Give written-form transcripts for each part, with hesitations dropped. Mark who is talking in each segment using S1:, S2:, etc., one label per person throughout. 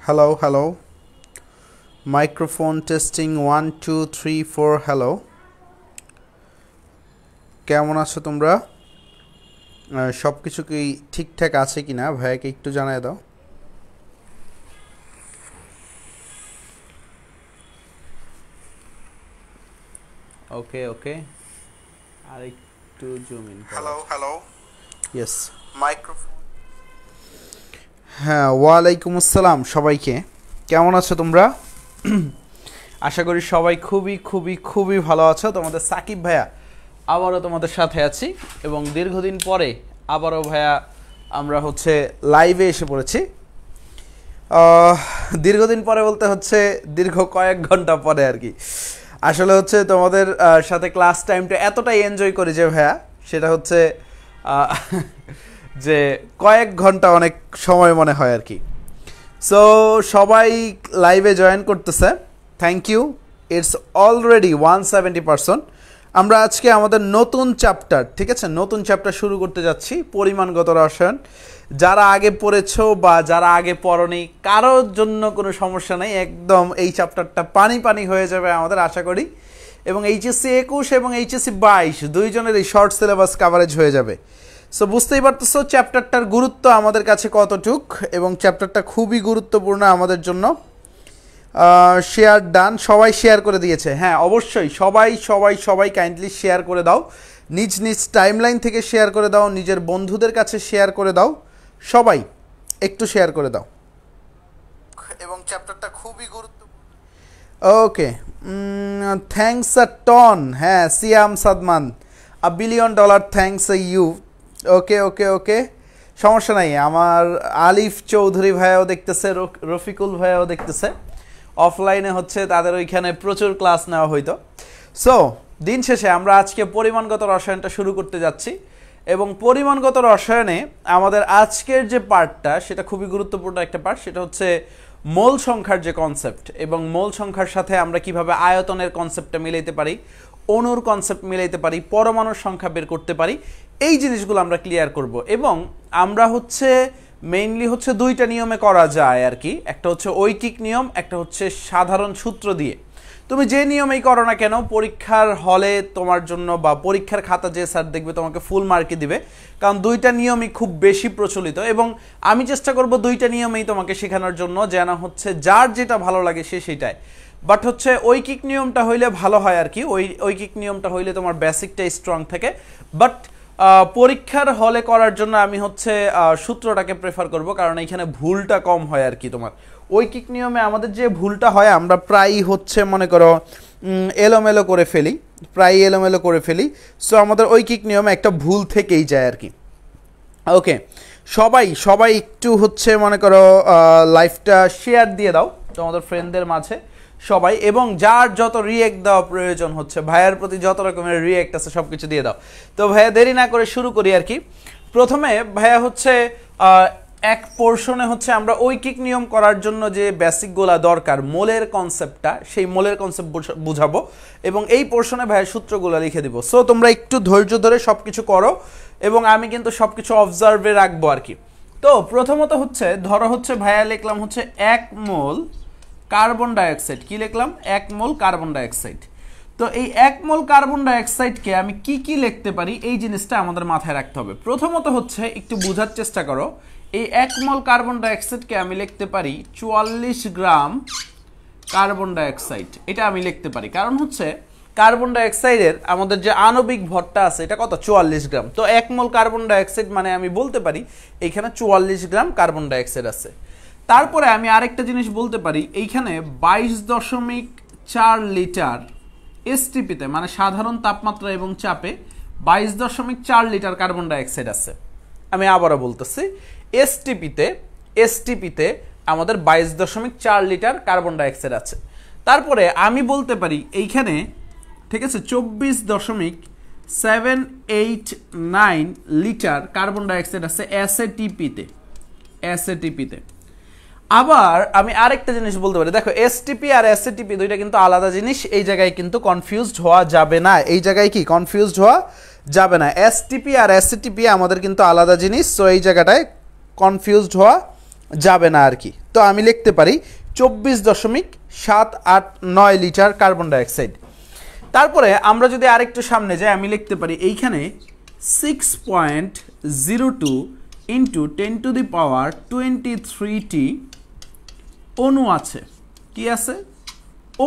S1: Hello, hello. Microphone testing 1 2 3 4 hello. কেমন আছো তোমরা? সবকিছু কি ঠিকঠাক আছে কিনা ভাইয়াকে একটু জানায় দাও। ওকে ওকে আর একটু জুম ইন করো।
S2: হ্যালো হ্যালো
S1: ইয়েস
S2: মাইক্রোফোন
S1: হ্যাঁ ওয়ালাইকুম আসসালাম সবাইকে। কেমন আছো তোমরা? আশা করি সবাই খুবই খুবই খুবই ভালো আছো। তোমাদের সাকিব ভাইয়া আবারও তোমাদের সাথে আছি এবং দীর্ঘদিন পরে আবারও ভাইয়া আমরা লাইভে এসে পড়েছি। দীর্ঘদিন পরে বলতে দীর্ঘ কয়েক ঘন্টা পরে আর কি। আসলে তোমাদের সাথে ক্লাস টাইমটা এতটাই এনজয় করি যে ভাইয়া সেটা যে কয়েক ঘন্টা অনেক সময় মনে হয় আর কি। সো সবাই লাইভে জয়েন করতেছে, থ্যাংক ইউ। It's already 170%। আমরা আজকে আমাদের নতুন চ্যাপ্টার, ঠিক আছে, নতুন চ্যাপ্টার শুরু করতে যাচ্ছি, পরিমাণগত রসায়ন। যারা আগে পড়েছো বা যারা আগে পড়নি কারোর জন্য কোনো সমস্যা নেই, একদম এই চ্যাপ্টারটা পানি পানি হয়ে যাবে আমাদের আশা করি। এবং এইচএসসি 21 এবং এইচএসসি 22 দুইজনের এই শর্ট সিলেবাস কাভারেজ হয়ে যাবে। সো বুঝতেই পারতেছো চ্যাপ্টারটার গুরুত্ব আমাদের কাছে কতটুক, এবং চ্যাপ্টারটা খুবই গুরুত্বপূর্ণ আমাদের জন্য। শেয়ার ডান, সবাই শেয়ার করে দিয়েছে। হ্যাঁ অবশ্যই সবাই সবাই সবাই কাইন্ডলি শেয়ার করে দাও, নিজ নিজ টাইমলাইন থেকে শেয়ার করে দাও, নিজের বন্ধুদের কাছে শেয়ার করে দাও, সবাই একটু শেয়ার করে দাও।
S2: এবং চ্যাপ্টারটা খুবই গুরুত্বপূর্ণ।
S1: ওকে, থ্যাংকস আ টন। হ্যাঁ সিয়াম সাদমান, $1 billion থ্যাংকস ইউ। ওকে ওকে ওকে, সমস্যা নাই। আমার আলিফ চৌধুরী ভাইয়াও দেখতেছে, রফিকুল ভাইয়াও দেখতেছে। অফলাইনে তাদের ওইখানে প্রচুর ক্লাস নেওয়া হইতো। সো দিন শেষে আমরা আজকে পরিমাণগত রসায়নটা শুরু করতে যাচ্ছি। এবং পরিমাণগত রসায়নে আমাদের আজকের যে পার্টটা সেটা খুবই গুরুত্বপূর্ণ একটা পার্ট, সেটা মোল সংখ্যার যে কনসেপ্ট, এবং মোল সংখ্যার সাথে আমরা কিভাবে আয়তনের কনসেপ্টটা মিলাইতে পারি, অণুর কনসেপ্ট মিলাইতে পারি, পরমাণুর সংখ্যা বের করতে পারি, এই জিনিসগুলো আমরা ক্লিয়ার করব। এবং আমরা মেইনলি দুইটা নিয়মে করা যায় আর কি। একটা ঐকিক নিয়ম, একটা সাধারণ সূত্র দিয়ে। তুমি যে নিয়মেই করো না কেন পরীক্ষার হলে তোমার জন্য বা পরীক্ষার খাতা যে স্যার দেখবে তোমাকে ফুল মার্কই দিবে, কারণ দুইটা নিয়মই খুব বেশি প্রচলিত। এবং আমি চেষ্টা করব দুইটা নিয়মেই তোমাকে শেখানোর জন্য, যেন যার যেটা ভালো লাগে সে সেটাই। বাট ঐকিক নিয়মটা হইলে ভালো হয় আর কি। ঐকিক নিয়মটা হইলে তোমার বেসিকটা স্ট্রং থাকে। বাট পরীক্ষার হলে করার জন্য আমি সূত্রটাকে প্রেফার করব, কারণ এখানে ভুলটা কম হয় আর কি। তোমার ঐকিক নিয়মে আমাদের যে ভুলটা হয়, আমরা প্রায়ই মনে করো এলোমেলো করে ফেলি, প্রায় এলোমেলো করে ফেলি। সো আমাদের ঐকিক নিয়মে একটা ভুল থেকেই যায় আর কি। ওকে, সবাই সবাই একটু মনে করো লাইভটা শেয়ার দিয়ে দাও তোমাদের ফ্রেন্ডদের মাঝে সবাই, এবং যার যত রিয়েক্ট দেওয়া প্রয়োজন ভাইয়ার প্রতি যত রকমের রিয়েক্ট আছে সব কিছু দিয়ে দাও। তো ভাইয়া দেরি না করে শুরু করি আর কি। প্রথমে ভাইয়া এক পোর্শনে আমরা ঐকিক নিয়ম করার জন্য যে বেসিকগুলা দরকার, মোলের কনসেপ্টটা, সেই মোলের কনসেপ্ট বুঝাবো, এবং এই পোর্শনে ভাইয়া সূত্রগুলো লিখে দিব। সো তোমরা একটু ধৈর্য ধরে সব কিছু করো, এবং আমি কিন্তু সব কিছু অবজার্ভে রাখবো আর কি। তো প্রথমত ধরো ভাইয়া লিখলাম 1 মোল কার্বন ডাইঅক্সাইড। কি লিখলাম? 1 মোল কার্বন ডাইঅক্সাইড। তো এই 1 মোল কার্বন ডাইঅক্সাইডকে আমি কি কি লিখতে পারি, এই জিনিসটা আমাদের মাথায় রাখতে হবে। প্রথমত একটু বোঝার চেষ্টা করো। এই 1 মোল কার্বন ডাইঅক্সাইডকে আমি লিখতে পারি 44 গ্রাম কার্বন ডাইঅক্সাইড। এটা আমি লিখতে পারি, কারণ কার্বন ডাইঅক্সাইডের আমাদের যে আণবিক ভরটা আছে এটা কত? 44 গ্রাম। তো 1 মোল কার্বন ডাইঅক্সাইড মানে আমি বলতে পারি এইখানে 44 গ্রাম কার্বন ডাইঅক্সাইড আছে। তারপরে আমি আরেকটা জিনিস বলতে পারি, এইখানে 22.4 লিটার এসটিপিতে, মানে সাধারণ তাপমাত্রা এবং চাপে 22.4 লিটার কার্বন ডাইঅক্সাইড আছে। আমি আবারও বলতেছি, এসটিপিতে আমাদের 22.4 লিটার কার্বন ডাইঅক্সাইড আছে। তারপরে আমি বলতে পারি এইখানে, ঠিক আছে, 24.789 লিটার কার্বন ডাইঅক্সাইড আছে এসএটিপিতে। আবার আমি আরেকটা জিনিস বলতে পারি, দেখো এসটিপি আর এসএটিপি দুইটা কিন্তু আলাদা জিনিস, এই জায়গায় কিন্তু কনফিউজড হওয়া যাবে না। এই জায়গায় কি কনফিউজড হওয়া যাবে না, এসটিপি আর এসএটিপি আমাদের কিন্তু আলাদা জিনিস। সো এই জায়গাটায় কনফিউজড হওয়া যাবে না আর কি। তো আমি লিখতে পারি 24.789 লিটার কার্বন ডাইঅক্সাইড। তারপরে আমরা যদি আরেকটু সামনে যাই, আমি লিখতে পারি এইখানে 6.02 ইন্টু 10⁻23টি অণু আছে। কি আছে?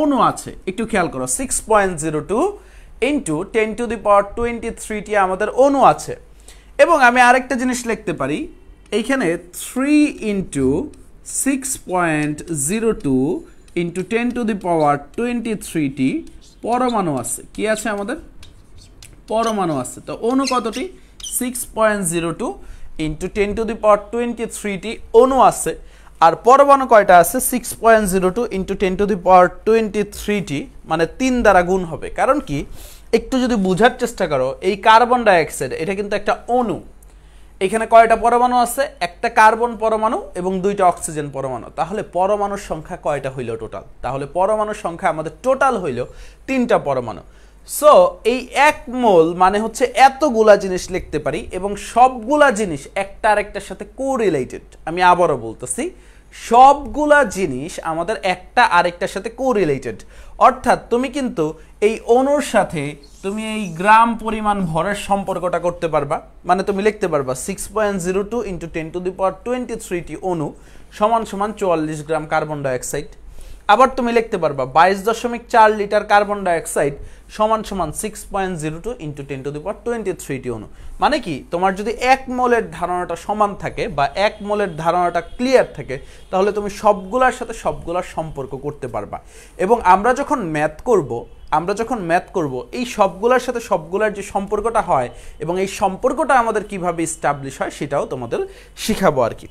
S1: অণু আছে। একটু খেয়াল করো, 6.02 ইন্টু 10⁻23টি আমাদের অণু আছে। এবং আমি আরেকটা জিনিস লিখতে পারি, এইখানে 3 ইন্টু 6.02 ইন্টু 10⁻23টি পরমাণু আছে। কি আছে আমাদের? পরমাণু আছে। তো অণু কতটি? 6.02 ইন্টু 10⁻23টি অণু আছে। আর পরমাণু কয়টা আছে? 6.02 ইন্টু 10⁻23টি, মানে 3 দ্বারা গুণ হবে। কারণ কি, একটু যদি বোঝার চেষ্টা করো, এই কার্বন ডাইঅক্সাইড এটা কিন্তু একটা অণু। এখানে কয়টা পরমাণু আছে? একটা কার্বন পরমাণু এবং 2টা অক্সিজেন পরমাণু। তাহলে পরমাণুর সংখ্যা কয়টা হইল টোটাল? তাহলে পরমাণুর সংখ্যা আমাদের টোটাল হইল 3টা পরমাণু। সো এই 1 মোল মানে হচ্ছে এতগুলা জিনিস লিখতে পারি, এবং সবগুলা জিনিস একটা আরেকটার সাথে কোরিলেটেড। আমি আবারও বলতেছি, সবগুলা জিনিস আমাদের একটা আরেকটার সাথে কোরিলেটেড। অর্থাৎ তুমি কিন্তু এই অণুর সাথে তুমি এই গ্রাম পরিমাণ ভরের সম্পর্কটা করতে পারবা। মানে তুমি লিখতে পারবা 6.02 ইন্টু 10⁻23টি অণু সমান সমান 44 গ্রাম কার্বন ডাইঅক্সাইড। আবার তুমি লিখতে পারবা 22.4 লিটার কার্বন ডাইঅক্সাইড সমান সমান 6.02 ইন্টু 10⁻23টি অণু। মানে কি, তোমার যদি 1 মোলের ধারণাটা সমান থাকে বা 1 মোলের ধারণাটা ক্লিয়ার থাকে, তাহলে তুমি সবগুলোর সাথে সবগুলোর সম্পর্ক করতে পারবা। এবং আমরা যখন ম্যাথ করব এই সবগুলোর সাথে সবগুলোর যে সম্পর্কটা হয় এবং এই সম্পর্কটা আমাদের কিভাবে এস্টাবলিশ হয় সেটাও তোমাদের শিখাবো আর কি।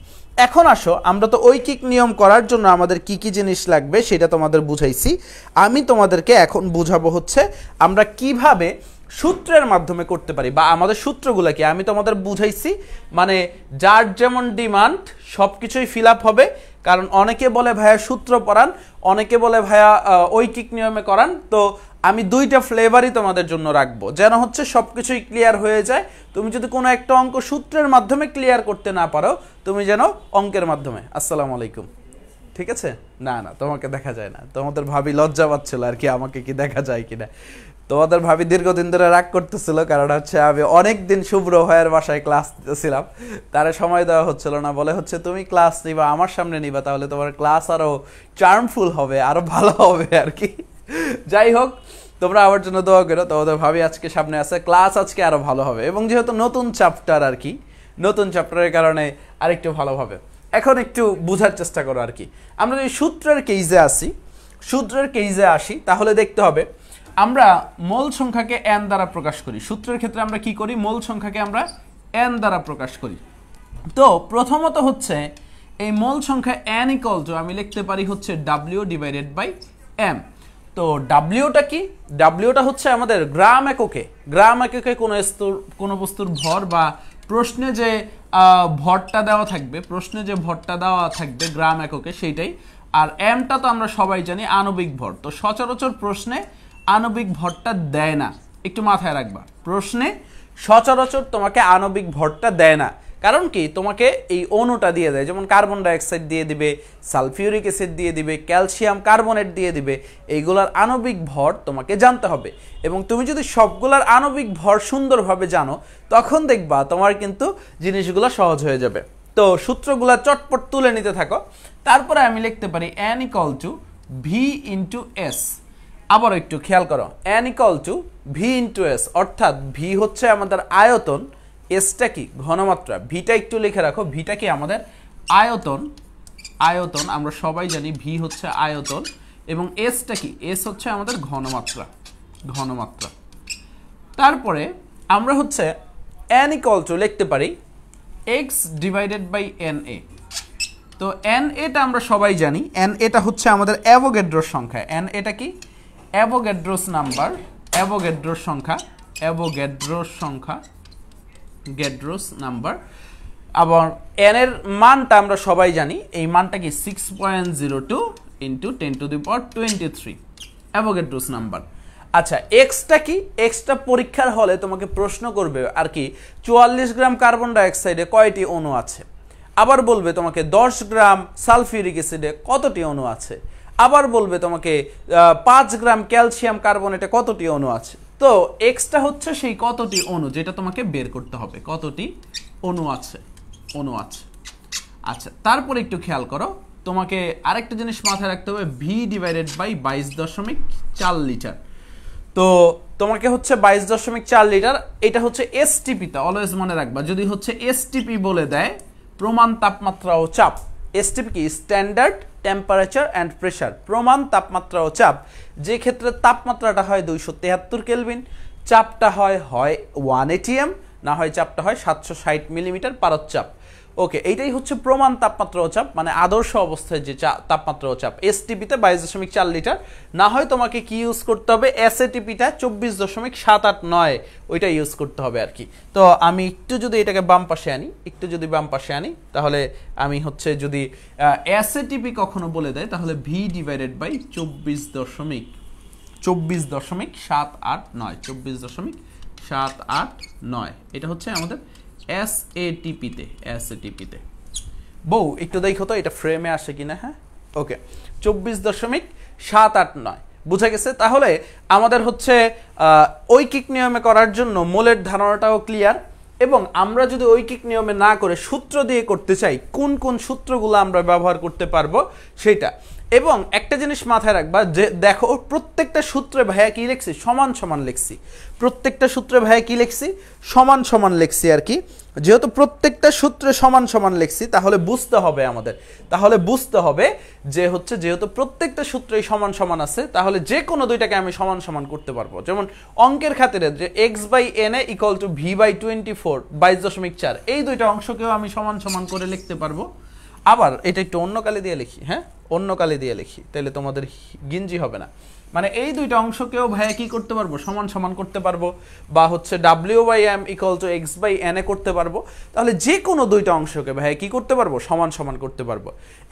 S1: এখন আসো, আমরা তো ঐকিক নিয়ম করার জন্য আমাদের কি কি জিনিস লাগবে সেটা তোমাদের বুঝাইছি। আমি তোমাদেরকে এখন বুঝাবো হচ্ছে আমরা কিভাবে সূত্রের মাধ্যমে করতে পারি, বা আমাদের সূত্রগুলো কি আমি তোমাদের বুঝাইছি। মানে যার যেমন ডিমান্ড সব কিছুই ফিল আপ হবে। কারণ অনেকে বলে ভাইয়া সূত্র পড়ান, অনেকে বলে ভাইয়া ঐকিক নিয়মে করান। তো আমি 2টা ফ্লেভারই তোমাদের জন্য রাখবো, যেন হচ্ছে সব কিছুই ক্লিয়ার হয়ে যায়। তুমি যদি কোনো একটা অঙ্ক সূত্রের মাধ্যমে ক্লিয়ার করতে না পারো, তুমি যেন অঙ্কের মাধ্যমে। আসসালামু আলাইকুম। ঠিক আছে? না না, তোমাকে দেখা যায় না। তোমাদের ভাবি লজ্জা পাচ্ছিল আর কি, আমাকে কি দেখা যায় কিনা। তোমাদের ভাবি দীর্ঘদিন ধরে রাগ করতেছিল, কারণ হচ্ছে আমি অনেক দিন শুভ্র ভাইয়ের বাসায় ক্লাস দিতেছিলাম, তারে সময় দেওয়া হচ্ছিল না। বলে হচ্ছে তুমি ক্লাস নিবা, আমার সামনে নিবা, তাহলে তোমার ক্লাস আরো চার্মফুল হবে, আরো ভালো হবে আর কি। যাই হোক, তোমরা আমার জন্য দোয়া করো। তোমাদের ভাবি আজকে সামনে আছে, ক্লাস আজকে আরো ভালো হবে। এবং যেহেতু নতুন চ্যাপ্টার আর কি, নতুন চ্যাপ্টারের কারণে আরেকটু ভালো হবে। এখন একটু বোঝার চেষ্টা করো আর কি। আমরা যদি সূত্রের কেইজে আসি, তাহলে দেখতে হবে আমরা মোল সংখ্যাকে n দ্বারা প্রকাশ করি। সূত্রের ক্ষেত্রে আমরা কি করি? মোল সংখ্যাকে আমরা n দ্বারা প্রকাশ করি। তো প্রথমত হচ্ছে এই মোল সংখ্যা n ইকুয়াল টু আমি লিখতে পারি হচ্ছে W ডিভাইডেড বাই m। তো ডাব্লিউটা কি? ডাব্লিউটা হচ্ছে আমাদের গ্রাম এককে কোনো বস্তুর ভর, বা প্রশ্নে যে ভরটা দেওয়া থাকবে গ্রাম এককে সেইটাই। আর এমটা তো আমরা সবাই জানি আণবিক ভর। তো সচরাচর প্রশ্নে আণবিক ভরটা দেয় না, একটু মাথায় রাখবা। প্রশ্নে সচরাচর তোমাকে আণবিক ভরটা দেয় না। কারণ কি, তোমাকে এই অণুটা দিয়ে দেয়, যেমন কার্বন ডাইঅক্সাইড দিয়ে দিবে, সালফিউরিক অ্যাসিড দিয়ে দিবে, ক্যালসিয়াম কার্বনেট দিয়ে দিবে। এইগুলার আণবিক ভর তোমাকে জানতে হবে। এবং তুমি যদি সবগুলার আণবিক ভর সুন্দরভাবে জানো, তখন দেখবা তোমার কিন্তু জিনিসগুলো সহজ হয়ে যাবে। তো সূত্রগুলা চটপট তুলে নিতে থাকো। তারপরে আমি লিখতে পারি n equal to V into S. আবার একটু খেয়াল করো, n equal to V into S, অর্থাৎ ভি হচ্ছে আমাদের আয়তন, এসটা কি? ঘনমাত্রা। ভিটা একটু লিখে রাখো, ভিটা কি? আমাদের আয়তন। আমরা সবাই জানি ভি হচ্ছে আয়তন, এবং এসটা কি? এস হচ্ছে আমাদের ঘনমাত্রা। তারপরে আমরা হচ্ছে n ইকুয়াল টু লিখতে পারি x ডিভাইডেড বাই na। তো na টা আমরা সবাই জানি, na টা হচ্ছে আমাদের অ্যাভোগাড্রোর সংখ্যা। na টা কি? Avogadro's number, Avogadro's number. আবার n এর মানটা আমরা সবাই জানি, এই মানটা কি? 6.02 ইন্টু 10⁻23 অ্যাভোগাড্রোস নাম্বার। আচ্ছা, এক্সটা কি? এক্সটা পরীক্ষার হলে তোমাকে প্রশ্ন করবে আর কি, 44 গ্রাম কার্বন ডাইঅক্সাইডে কয়টি অণু আছে। আবার বলবে তোমাকে 10 গ্রাম সালফিউরিক অ্যাসিডে কতটি অণু আছে, আবার বলবে তোমাকে 5 গ্রাম ক্যালসিয়াম কার্বনেটে কতটি অণু আছে। তো এক্সটা হচ্ছে সেই কতটি অণু যেটা তোমাকে বের করতে হবে, কতটি অণু আছে, অণু আছে। আচ্ছা, তারপরে একটু খেয়াল করো, তোমাকে আরেকটা জিনিস মাথায় রাখতে হবে, ভি ডিভাইডেড বাই 22.4 লিটার। তো তোমাকে হচ্ছে 22.4 লিটার, এটা হচ্ছে এসটিপিতে, অলওয়েজ মনে রাখবা। যদি হচ্ছে এসটিপি বলে দেয়, প্রমাণ তাপমাত্রা ও চাপ, এসটিপি কি স্ট্যান্ডার্ড টেম্পারেচার অ্যান্ড প্রেশার, প্রমাণ তাপমাত্রা ও চাপ, যে ক্ষেত্রে তাপমাত্রাটা হয় 273 কেলভিন, চাপটা হয় 1 এটিএম, না হয় চাপটা হয় 760 মিলিমিটার পারদ-চাপ। ওকে, এইটাই হচ্ছে প্রমাণ তাপমাত্রা ও চাপ, মানে আদর্শ অবস্থায় যে তাপমাত্রা ও চাপ। এসটিপিতে 22.4 লিটার, না হয় তোমাকে কি ইউজ করতে হবে, এসএটিপিটা 24.789 ওইটা ইউজ করতে হবে আর কি। তো আমি একটু যদি এটাকে বাম পাশে আনি, একটু যদি বাম পাশে আনি, তাহলে আমি হচ্ছে যদি এসএটিপি কখনো বলে দেয়, তাহলে ভি ডিভাইডেড বাই 24.789, 24.789, এটা হচ্ছে আমাদের এসএটিপিতে, এসএটিপিতে। বউ একটু দেখো তো এটা ফ্রেমে আসে কিনা। হ্যাঁ, ওকে, 24.789 বুঝা গেছে। তাহলে আমাদের হচ্ছে ঐকিক নিয়মে করার জন্য মোলের ধারণাটাও ক্লিয়ার, এবং আমরা যদি ঐকিক নিয়মে না করে সূত্র দিয়ে করতে চাই, কোন কোন সূত্রগুলো আমরা ব্যবহার করতে পারবো সেটা। এবং একটা জিনিস মাথায় রাখবা যে দেখো, প্রত্যেকটা সূত্রে ভাইয়া কি লিখছি, সমান সমান লিখছি। প্রত্যেকটা সূত্রে ভাইয়া কি লিখছি, সমান সমান লিখছি আর কি। যেহেতু প্রত্যেকটা সূত্রে সমান সমান লিখছি, তাহলে বুঝতে হবে আমাদের, তাহলে বুঝতে হবে যে হচ্ছে যেহেতু প্রত্যেকটা সূত্রেই সমান সমান আছে, তাহলে যে কোনো দুইটাকে আমি সমান সমান করতে পারবো। যেমন অঙ্কের খাতিরে যে x/na = v/24 22.4, এই দুইটা অংশকেও আমি সমান সমান করে লিখতে পারবো। আবার এটা একটু অন্য কালি দিয়ে লিখি, হ্যাঁ অন্য কালি দিয়ে লিখি, তাহলে তোমাদের গিঞ্জি হবে না। মানে এই দুইটা অংশকেও ভাইয়া কি করতে পারবো, সমান সমান করতে পারবো, বা হচ্ছে w/m = x/na করতে পারবো। তাহলে যে কোনো দুইটা অংশকে ভাইয়া কি করতে পারবো, সমান সমান করতে পারবো।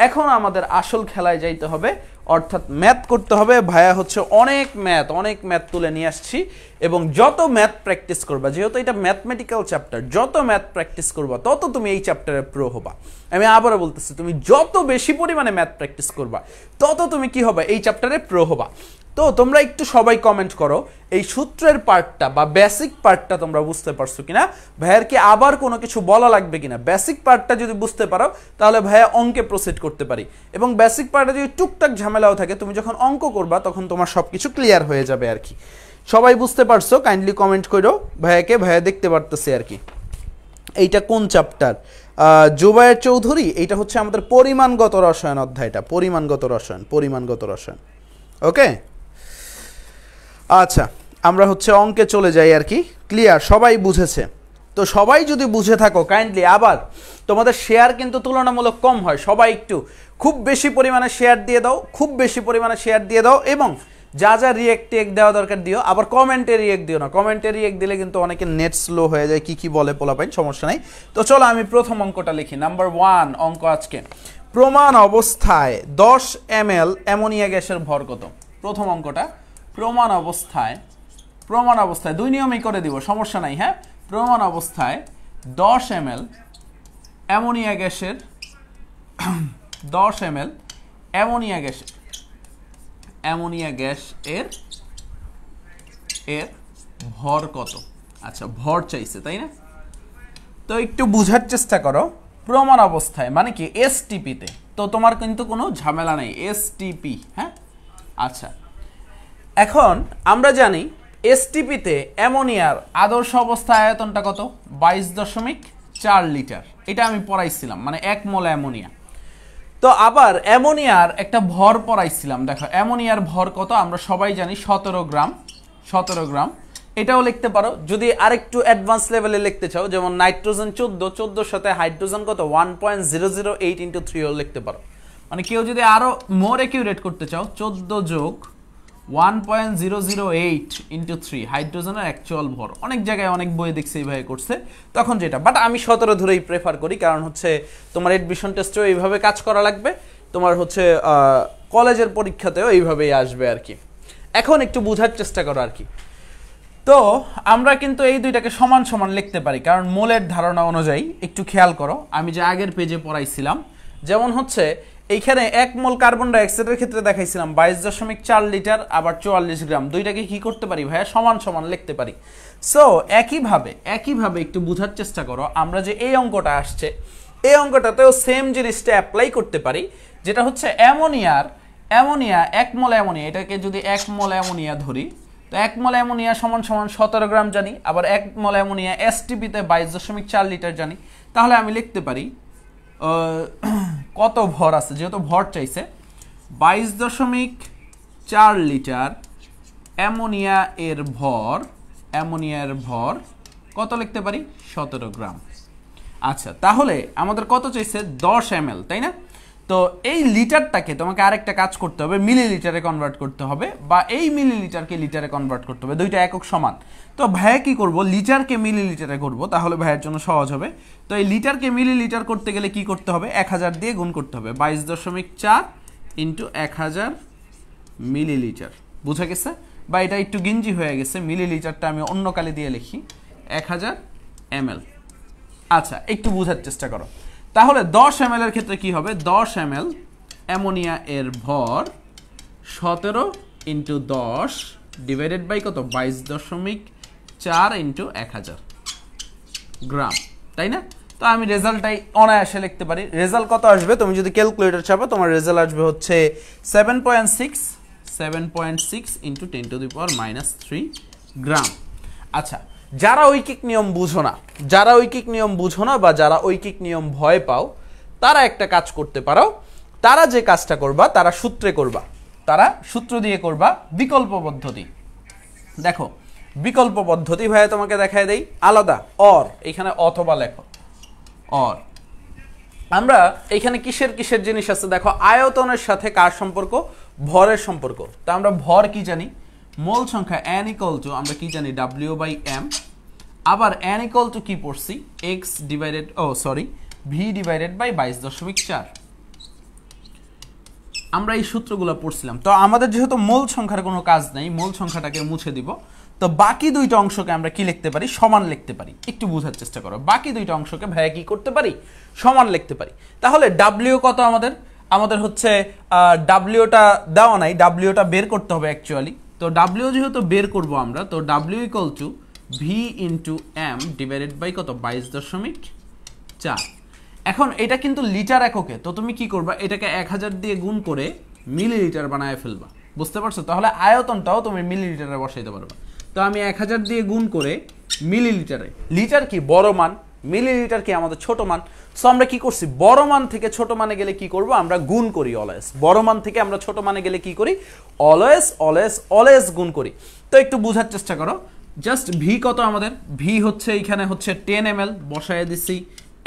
S1: এখন আমাদের আসল খেলায় যাইতে হবে, অর্থাৎ ম্যাথ করতে হবে। ভাইয়া হচ্ছে অনেক ম্যাথ তুলে নিয়ে আসছি, এবং যত ম্যাথ প্র্যাকটিস করবা, যেহেতু এটা ম্যাথমেটিক্যাল চ্যাপ্টার, যত ম্যাথ প্র্যাকটিস করবা তত তুমি এই চ্যাপ্টারে প্রো হবা। আমি আবারও বলতেছি, তুমি যত বেশি পরিমাণে ম্যাথ প্র্যাকটিস করবা তত তুমি কি হবে, এই চ্যাপ্টারে প্রো হবা। তো তোমরা একটু সবাই কমেন্ট করো, এই সূত্রের পার্টটা বা বেসিক পার্টটা তোমরা বুঝতে পারছো কিনা, ভাইয়ার কি আবার কোনো কিছু বলা লাগবে কিনা। বেসিক পার্টটা যদি বুঝতে পারো, তাহলে ভাইয়া অঙ্কে প্রসিড করতে পারি। এবং বেসিক পার্টে যদি টুকটাক ঝামেলাও থাকে, তুমি যখন অঙ্ক করবা তখন তোমার সব কিছু ক্লিয়ার হয়ে যাবে আর কি। সবাই বুঝতে পারছো? কাইন্ডলি কমেন্ট করো ভাইয়াকে, ভাইয়া দেখতে পারতেছি আর কি। এইটা কোন চ্যাপ্টার? জুবায়ের চৌধুরী, এইটা হচ্ছে আমাদের পরিমাণগত রসায়ন অধ্যায়টা, পরিমাণগত রসায়ন। ওকে, আচ্ছা আমরা হচ্ছে অঙ্কে চলে যাই আর কি। ক্লিয়ার? সবাই বুঝেছে? তো সবাই যদি বুঝে থাকো, কাইন্ডলি আবার তোমাদের শেয়ার কিন্তু তুলনামূলক কম হয়, সবাই একটু খুব বেশি পরিমাণে শেয়ার দিয়ে দাও, এবং যা যা রিয়েক্ট দেওয়া দরকার দিও। আবার কমেন্টে রিয়েক্ট দিও না, কমেন্টে রিয়েক্ট দিলে কিন্তু অনেকের নেট স্লো হয়ে যায়, কি বলে পোলাপাইন, সমস্যা নাই। তো চলো আমি প্রথম অঙ্কটা লিখি, নাম্বার 1 অঙ্ক আজকে। প্রমাণ অবস্থায় 10 ml অ্যামোনিয়া গ্যাসের ভর কত? প্রথম অঙ্কটা প্রমাণ অবস্থায় 2 নিয়মেই করে দিব, সমস্যা নাই। হ্যাঁ, প্রমাণ অবস্থায় 10 ml অ্যামোনিয়া গ্যাসের 10 ml অ্যামোনিয়া গ্যাস এর ভর কত? আচ্ছা, ভর চাইছে তাই না? তো একটু বুঝার চেষ্টা করো। প্রমাণ অবস্থায় মানে কি, এসটিপিতে, তো তোমার কিন্তু কোনো ঝামেলা নেই, এসটিপি। হ্যাঁ, আচ্ছা এখন আমরা জানি এসটিপিতে অ্যামোনিয়ার আদর্শ অবস্থা আয়তনটা কত? 22.4 লিটার। এটা আমি পড়াইছিলাম, মানে 1 মোল অ্যামোনিয়া। তো আবার অ্যামোনিয়ার একটা ভর পড়াইছিলাম, দেখো অ্যামোনিয়ার ভর কত আমরা সবাই জানি, 17 গ্রাম। এটাও লিখতে পারো। যদি আরেকটু অ্যাডভান্স লেভেলে লিখতে চাও, যেমন নাইট্রোজেন 14 সাথে হাইড্রোজেন কত, 1.008 × 3 লিখতে পারো। মানে কেউ যদি আরো মোর অ্যাকিউরেট করতে চাও, 14 যোগ 1.008 × 3 হাইড্রোজেনের অ্যাকচুয়াল ভর। অনেক জায়গায় অনেক বই দেখছে এইভাবে করছে, তখন যেটা, বাট আমি 17 ধরেই প্রেফার করি, কারণ হচ্ছে তোমার এডমিশন টেস্টেও এইভাবে কাজ করা লাগবে, তোমার হচ্ছে কলেজের পরীক্ষাতেও এইভাবেই আসবে আর কি। এখন একটু বোঝার চেষ্টা করো আর কি। তো আমরা কিন্তু এই দুইটাকে সমান সমান লিখতে পারি, কারণ মোলের ধারণা অনুযায়ী। একটু খেয়াল করো, আমি যে আগের পেজে পড়াইছিলাম, যেমন হচ্ছে এইখানে 1 মোল কার্বন ডাইঅক্সাইডের ক্ষেত্রে দেখাইছিলাম 22.4 লিটার, আবার 44 গ্রাম। দুইটাকে কি করতে পারি ভাইয়া? সমান সমান লিখতে পারি। সো একইভাবে একটু বোঝার চেষ্টা করো, আমরা যে এই অঙ্কটা আসছে, এই অঙ্কটাতেও সেম জিনিসটা অ্যাপ্লাই করতে পারি, যেটা হচ্ছে অ্যামোনিয়া 1 মোল অ্যামোনিয়া, এটাকে যদি 1 মোল অ্যামোনিয়া ধরি, তো 1 মোল অ্যামোনিয়া সমান সমান 17 গ্রাম জানি, আবার 1 মোল অ্যামোনিয়া এসটিপিতে 22.4 লিটার জানি। তাহলে আমি লিখতে পারি কত ভর আছে, যেহেতু ভর চাইছে, 22.4 লিটার অ্যামোনিয়া এর ভর কত লিখতে পারি? 17 গ্রাম। আচ্ছা, তাহলে আমাদের কত চাইছে? 10 ml, তাই না? তো এই লিটারটাকে তোমাকে আরেকটা কাজ করতে হবে, মিলিলিটারে কনভার্ট করতে হবে, বা এই মিলিলিটারকে লিটারে কনভার্ট করতে হবে, দুইটা একক সমান। তো ভাইয়া কি করব? লিটারকে মিলিলিটারে করব, তাহলে ভাইয়ের জন্য সহজ হবে। তো এই লিটারকে মিলিলিটার করতে গেলে কি করতে হবে? 1000 দিয়ে গুণ করতে হবে, 22.4 ইন্টু 1000 মিলিলিটার। বুঝা গেছে? বা এটা একটু গিঞ্জি হয়ে গেছে, মিলিলিটারটা আমি অন্য কালি দিয়ে লিখি 1000 ml। আচ্ছা, একটু বোঝার চেষ্টা করো। তাহলে 10 ml এর ক্ষেত্রে কি হবে? 10 ml অ্যামোনিয়া এর ভর 17 ইন্টু 10 ডিভাইডেড বাই কত? 22.4 ইন্টু 1000 গ্রাম, তাই না? তো আমি রেজাল্টটাই অনায়াসে লিখতে পারি। রেজাল্ট কত আসবে? তুমি যদি ক্যালকুলেটর চাপো, তোমার রেজাল্ট আসবে হচ্ছে 7.6 ইন্টু 10⁻³ গ্রাম। আচ্ছা, যারা ঐকিক নিয়ম বুঝো না, বা যারা ঐকিক নিয়ম ভয় পাও, তারা একটা কাজ করতে পারো। তারা যে কাজটা করবা, তারা সূত্র দিয়ে করবা, বিকল্প পদ্ধতি। দেখো, বিকল্প পদ্ধতি ভাইয়া তোমাকে দেখায় দেই, আলাদা অর, এখানে অথবা লেখো অর। আমরা এখানে কিসের জিনিস আছে দেখো, আয়তনের সাথে কার সম্পর্ক? ভরের সম্পর্ক। তা আমরা ভর কি জানি? মোল সংখ্যা n ইকুয়াল টু, আমরা কি জানি? W/m। আবার n ইকুয়াল টু কি পড়ছি? v divided by 22.4। আমরা এই সূত্রগুলো পড়ছিলাম। তো আমাদের যেহেতু মোল সংখ্যার কোনো কাজ নাই, মোল সংখ্যাটাকে মুছে দিব। তো বাকি দুইটা অংশকে আমরা কি লিখতে পারি? সমান লিখতে পারি। একটু বোঝার চেষ্টা করো, বাকি দুইটা অংশকে ভাইয়া কি করতে পারি? সমান লিখতে পারি। তাহলে ডাব্লিউ কত আমাদের হচ্ছে ডাব্লিউটা দেওয়া নাই, ডাব্লিউটা বের করতে হবে অ্যাকচুয়ালি। তো ডাব্লিউ যেহেতু বের করব আমরা, তো W equal to V into M divided by কত? 22.4। এখন এটা কিন্তু লিটার এককে, তো তুমি কি করবা? এটাকে 1000 দিয়ে গুণ করে মিলিলিটার বানায় ফেলবা। বুঝতে পারছো? তাহলে আয়তনটাও তুমি মিলিলিটারে বসাইতে পারবা। তো আমি 1000 দিয়ে গুণ করে মিলিলিটারে, লিটার কি বড় মান, মিলিলিটার কি আমাদের ছোট মান। সো আমরা কি করছি? বড় মান থেকে ছোট মানে গেলে কি করব? আমরা গুণ করি অলওয়েজ। বড় মান থেকে আমরা ছোট মানে গেলে কি করি? অলওয়েজ গুণ করি। তো একটু বোঝার চেষ্টা করো, জাস্ট ভি কত আমাদের? ভি হচ্ছে এখানে হচ্ছে 10 ml বসায় দিছি।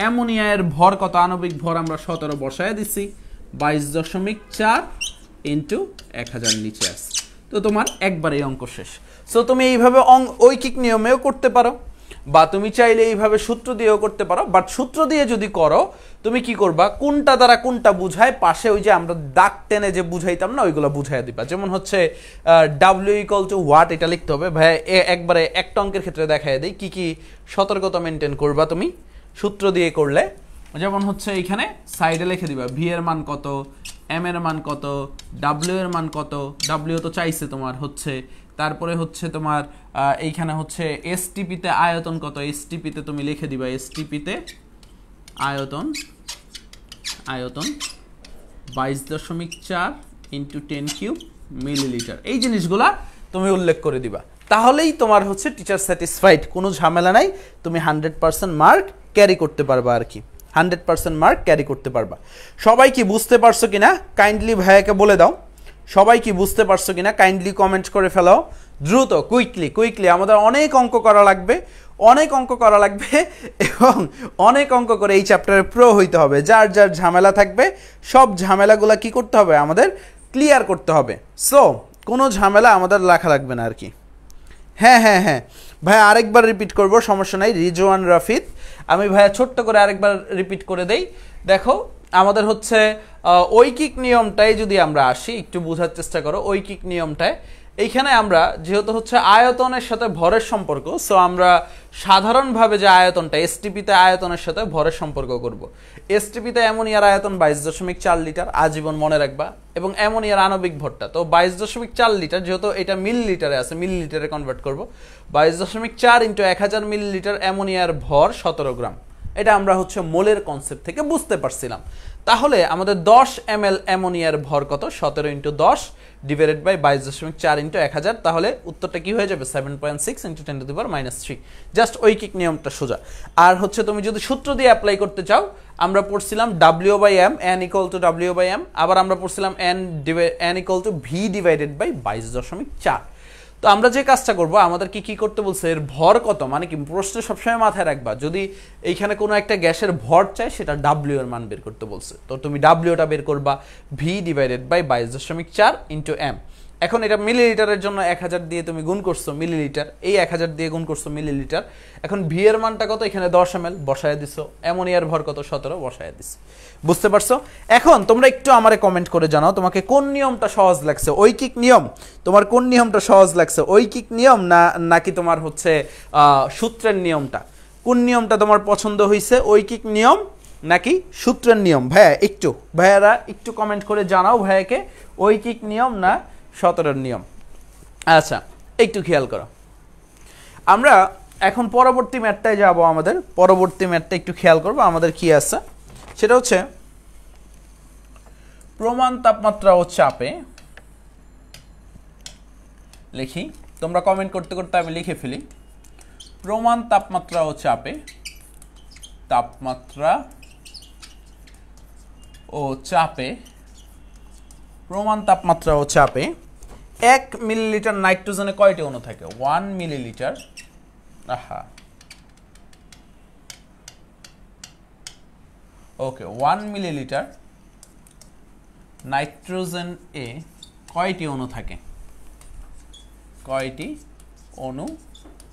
S1: অ্যামোনিয়ার ভর কত? আণবিক ভর আমরা 17 বসায় দিছি, 22.4 ইন্টু 1000 নিচে আসছে। তো তোমার একবারে অঙ্ক শেষ। সো তুমি এইভাবে ঐকিক নিয়মেও করতে পারো, বা তুমি চাইলে এইভাবে সূত্র দিয়েও করতে পারো। বাট সূত্র দিয়ে যদি করো, তুমি কি করবা? কোনটা দ্বারা কোনটা বুঝায় পাশে ওই যে আমরা দাগ টেনে যে বুঝাইতাম না, ওইগুলো বুঝাই দিবা। যেমন হচ্ছে ডাব্লিউ ইকুয়াল টু হোয়াট, এটা লিখতে হবে ভাই। একবারে একটা অঙ্কের ক্ষেত্রে দেখাই দেই কি কি সতর্কতা মেনটেন করবা তুমি সূত্র দিয়ে করলে। যেমন হচ্ছে এইখানে সাইডে লিখে দিবা ভি এর মান কত, এম এর মান কত, ডাব্লিউ এর মান কত। ডাব্লিউ তো চাইছে তোমার হচ্ছে, তারপরে হচ্ছে তোমার এইখানে হচ্ছে এসটিপিতে আয়তন কত, এসটিপিতে তুমি লিখে দিবা এসটিপিতে আয়তন 22.4 ইন্টু 10³ মিলিলিটার। এই জিনিসগুলা তুমি উল্লেখ করে দিবা, তাহলেই তোমার হচ্ছে টিচার স্যাটিসফাইড, কোনো ঝামেলা নাই। তুমি 100% মার্ক ক্যারি করতে পারবা আর কি, 100% মার্ক ক্যারি করতে পারবা। সবাই কি বুঝতে পারছো কিনা কাইন্ডলি ভাইয়াকে বলে দাও। সবাই কি বুঝতে পারছো কিনা কাইন্ডলি কমেন্ট করে ফেলাও দ্রুত, কুইকলি। আমাদের অনেক অঙ্ক করা লাগবে এবং অনেক অঙ্ক করে এই চ্যাপ্টারে প্রো হইতে হবে। যার যার ঝামেলা থাকবে সব ঝামেলাগুলো কি করতে হবে? আমাদের ক্লিয়ার করতে হবে। সো কোনো ঝামেলা আমাদের লেখা লাগবে না আর কি। হ্যাঁ ভাই, আরেকবার রিপিট করব, সমস্যা নাই। রিজওয়ান রাফিদ, আমি ভাইয়া ছোট্ট করে আরেকবার রিপিট করে দেই। দেখো আমাদের হচ্ছে ঐকিক নিয়মটাই যদি আমরা আসি, একটু বোঝার চেষ্টা করো ঐকিক নিয়মটায়। এইখানে আমরা যেহেতু হচ্ছে আয়তনের সাথে ভরের সম্পর্ক, সো আমরা সাধারণভাবে যে আয়তনটা এসটিপিতে আয়তনের সাথে ভরের সম্পর্ক করব। এসটিপিতে অ্যামোনিয়ার আয়তন 22.4 লিটার, আজীবন মনে রাখবা। এবং অ্যামোনিয়ার আণবিক ভরটা তো 22.4 লিটার, যেহেতু এটা মিলিলিটারে আছে, মিলিলিটারে কনভার্ট করব। 22.4 ইন্টু 1000 মিলিলিটার অ্যামোনিয়ার ভর 17 গ্রাম। এটা আমরা হচ্ছে মোলের কনসেপ্ট থেকে বুঝতে পারছিলাম। তাহলে আমাদের 10 ml অ্যামোনিয়ার ভর কত? 17 ইন্টু 10 ডিভাইডেড বাই 22.4 ইন্টু 1000। তাহলে উত্তরটা কি হয়ে যাবে? 7.6 ইন্টু 10⁻³ জাস্ট ঐকিক নিয়মটা সোজা। আর হচ্ছে তুমি যদি সূত্র দিয়ে অ্যাপ্লাই করতে চাও, আমরা পড়ছিলাম W/M, n equal two W/M, আবার আমরা পড়ছিলাম n equal to V divided by 22.4। তো আমরা যে কাজটা করব, আমাদের কি করতে বলছে, এর ভর কত, মানে কি প্রশ্নে সবসময় মাথায় রাখবা, যদি এইখানে কোনো একটা গ্যাসের ভর চাই, সেটা ডাব্লিউ এর মান বের করতে বলছে। তো তুমি ডাব্লিউটা বের করবা V divided by 22.4 into M. এখন এটা মিলিলিটারের জন্য 1000 দিয়ে তুমি গুণ করছো মিলিলিটার, এই 1000 দিয়ে গুণ করছো মিলিলিটার। এখন ভি এর মানটা কত? এখানে 10 ml বসায় দিছো। অ্যামোনিয়ার ভর কত? 17 বসায় দিছো। বুঝতে পারছো? এখন তোমরা একটু আমারে কমেন্ট করে জানাও তোমাকে কোন নিয়মটা সহজ লাগছে। ঐকিক নিয়ম, তোমার কোন নিয়মটা সহজ লাগছে? ঐকিক নিয়ম নাকি তোমার হচ্ছে সূত্রের নিয়মটা? কোন নিয়মটা তোমার পছন্দ হয়েছে, ঐকিক নিয়ম নাকি সূত্রের নিয়ম? ভাইয়ারা একটু কমেন্ট করে জানাও ভাইয়াকে, ঐকিক নিয়ম না সূত্রের নিয়ম। আচ্ছা, একটু খেয়াল করো, আমরা এখন পরবর্তী ম্যাটটায় যাব। আমাদের পরবর্তী ম্যাটটা একটু খেয়াল করবো আমাদের কি আছে, সেটা হচ্ছে প্রমাণ তাপমাত্রা ও চাপে। লিখি, তোমরা কমেন্ট করতে করতে আমি লিখে ফেলি। প্রমাণ তাপমাত্রা ও চাপে, তাপমাত্রা ও চাপে, প্রমাণ তাপমাত্রা ও চাপে 1 মিলিলিটার নাইট্রোজেনে কয়টি অণু থাকে? 1 মিলিলিটার, ওকে, 1 মিলিলিটার নাইট্রোজেন এ কয়টি অণু থাকে? কয়টি অণু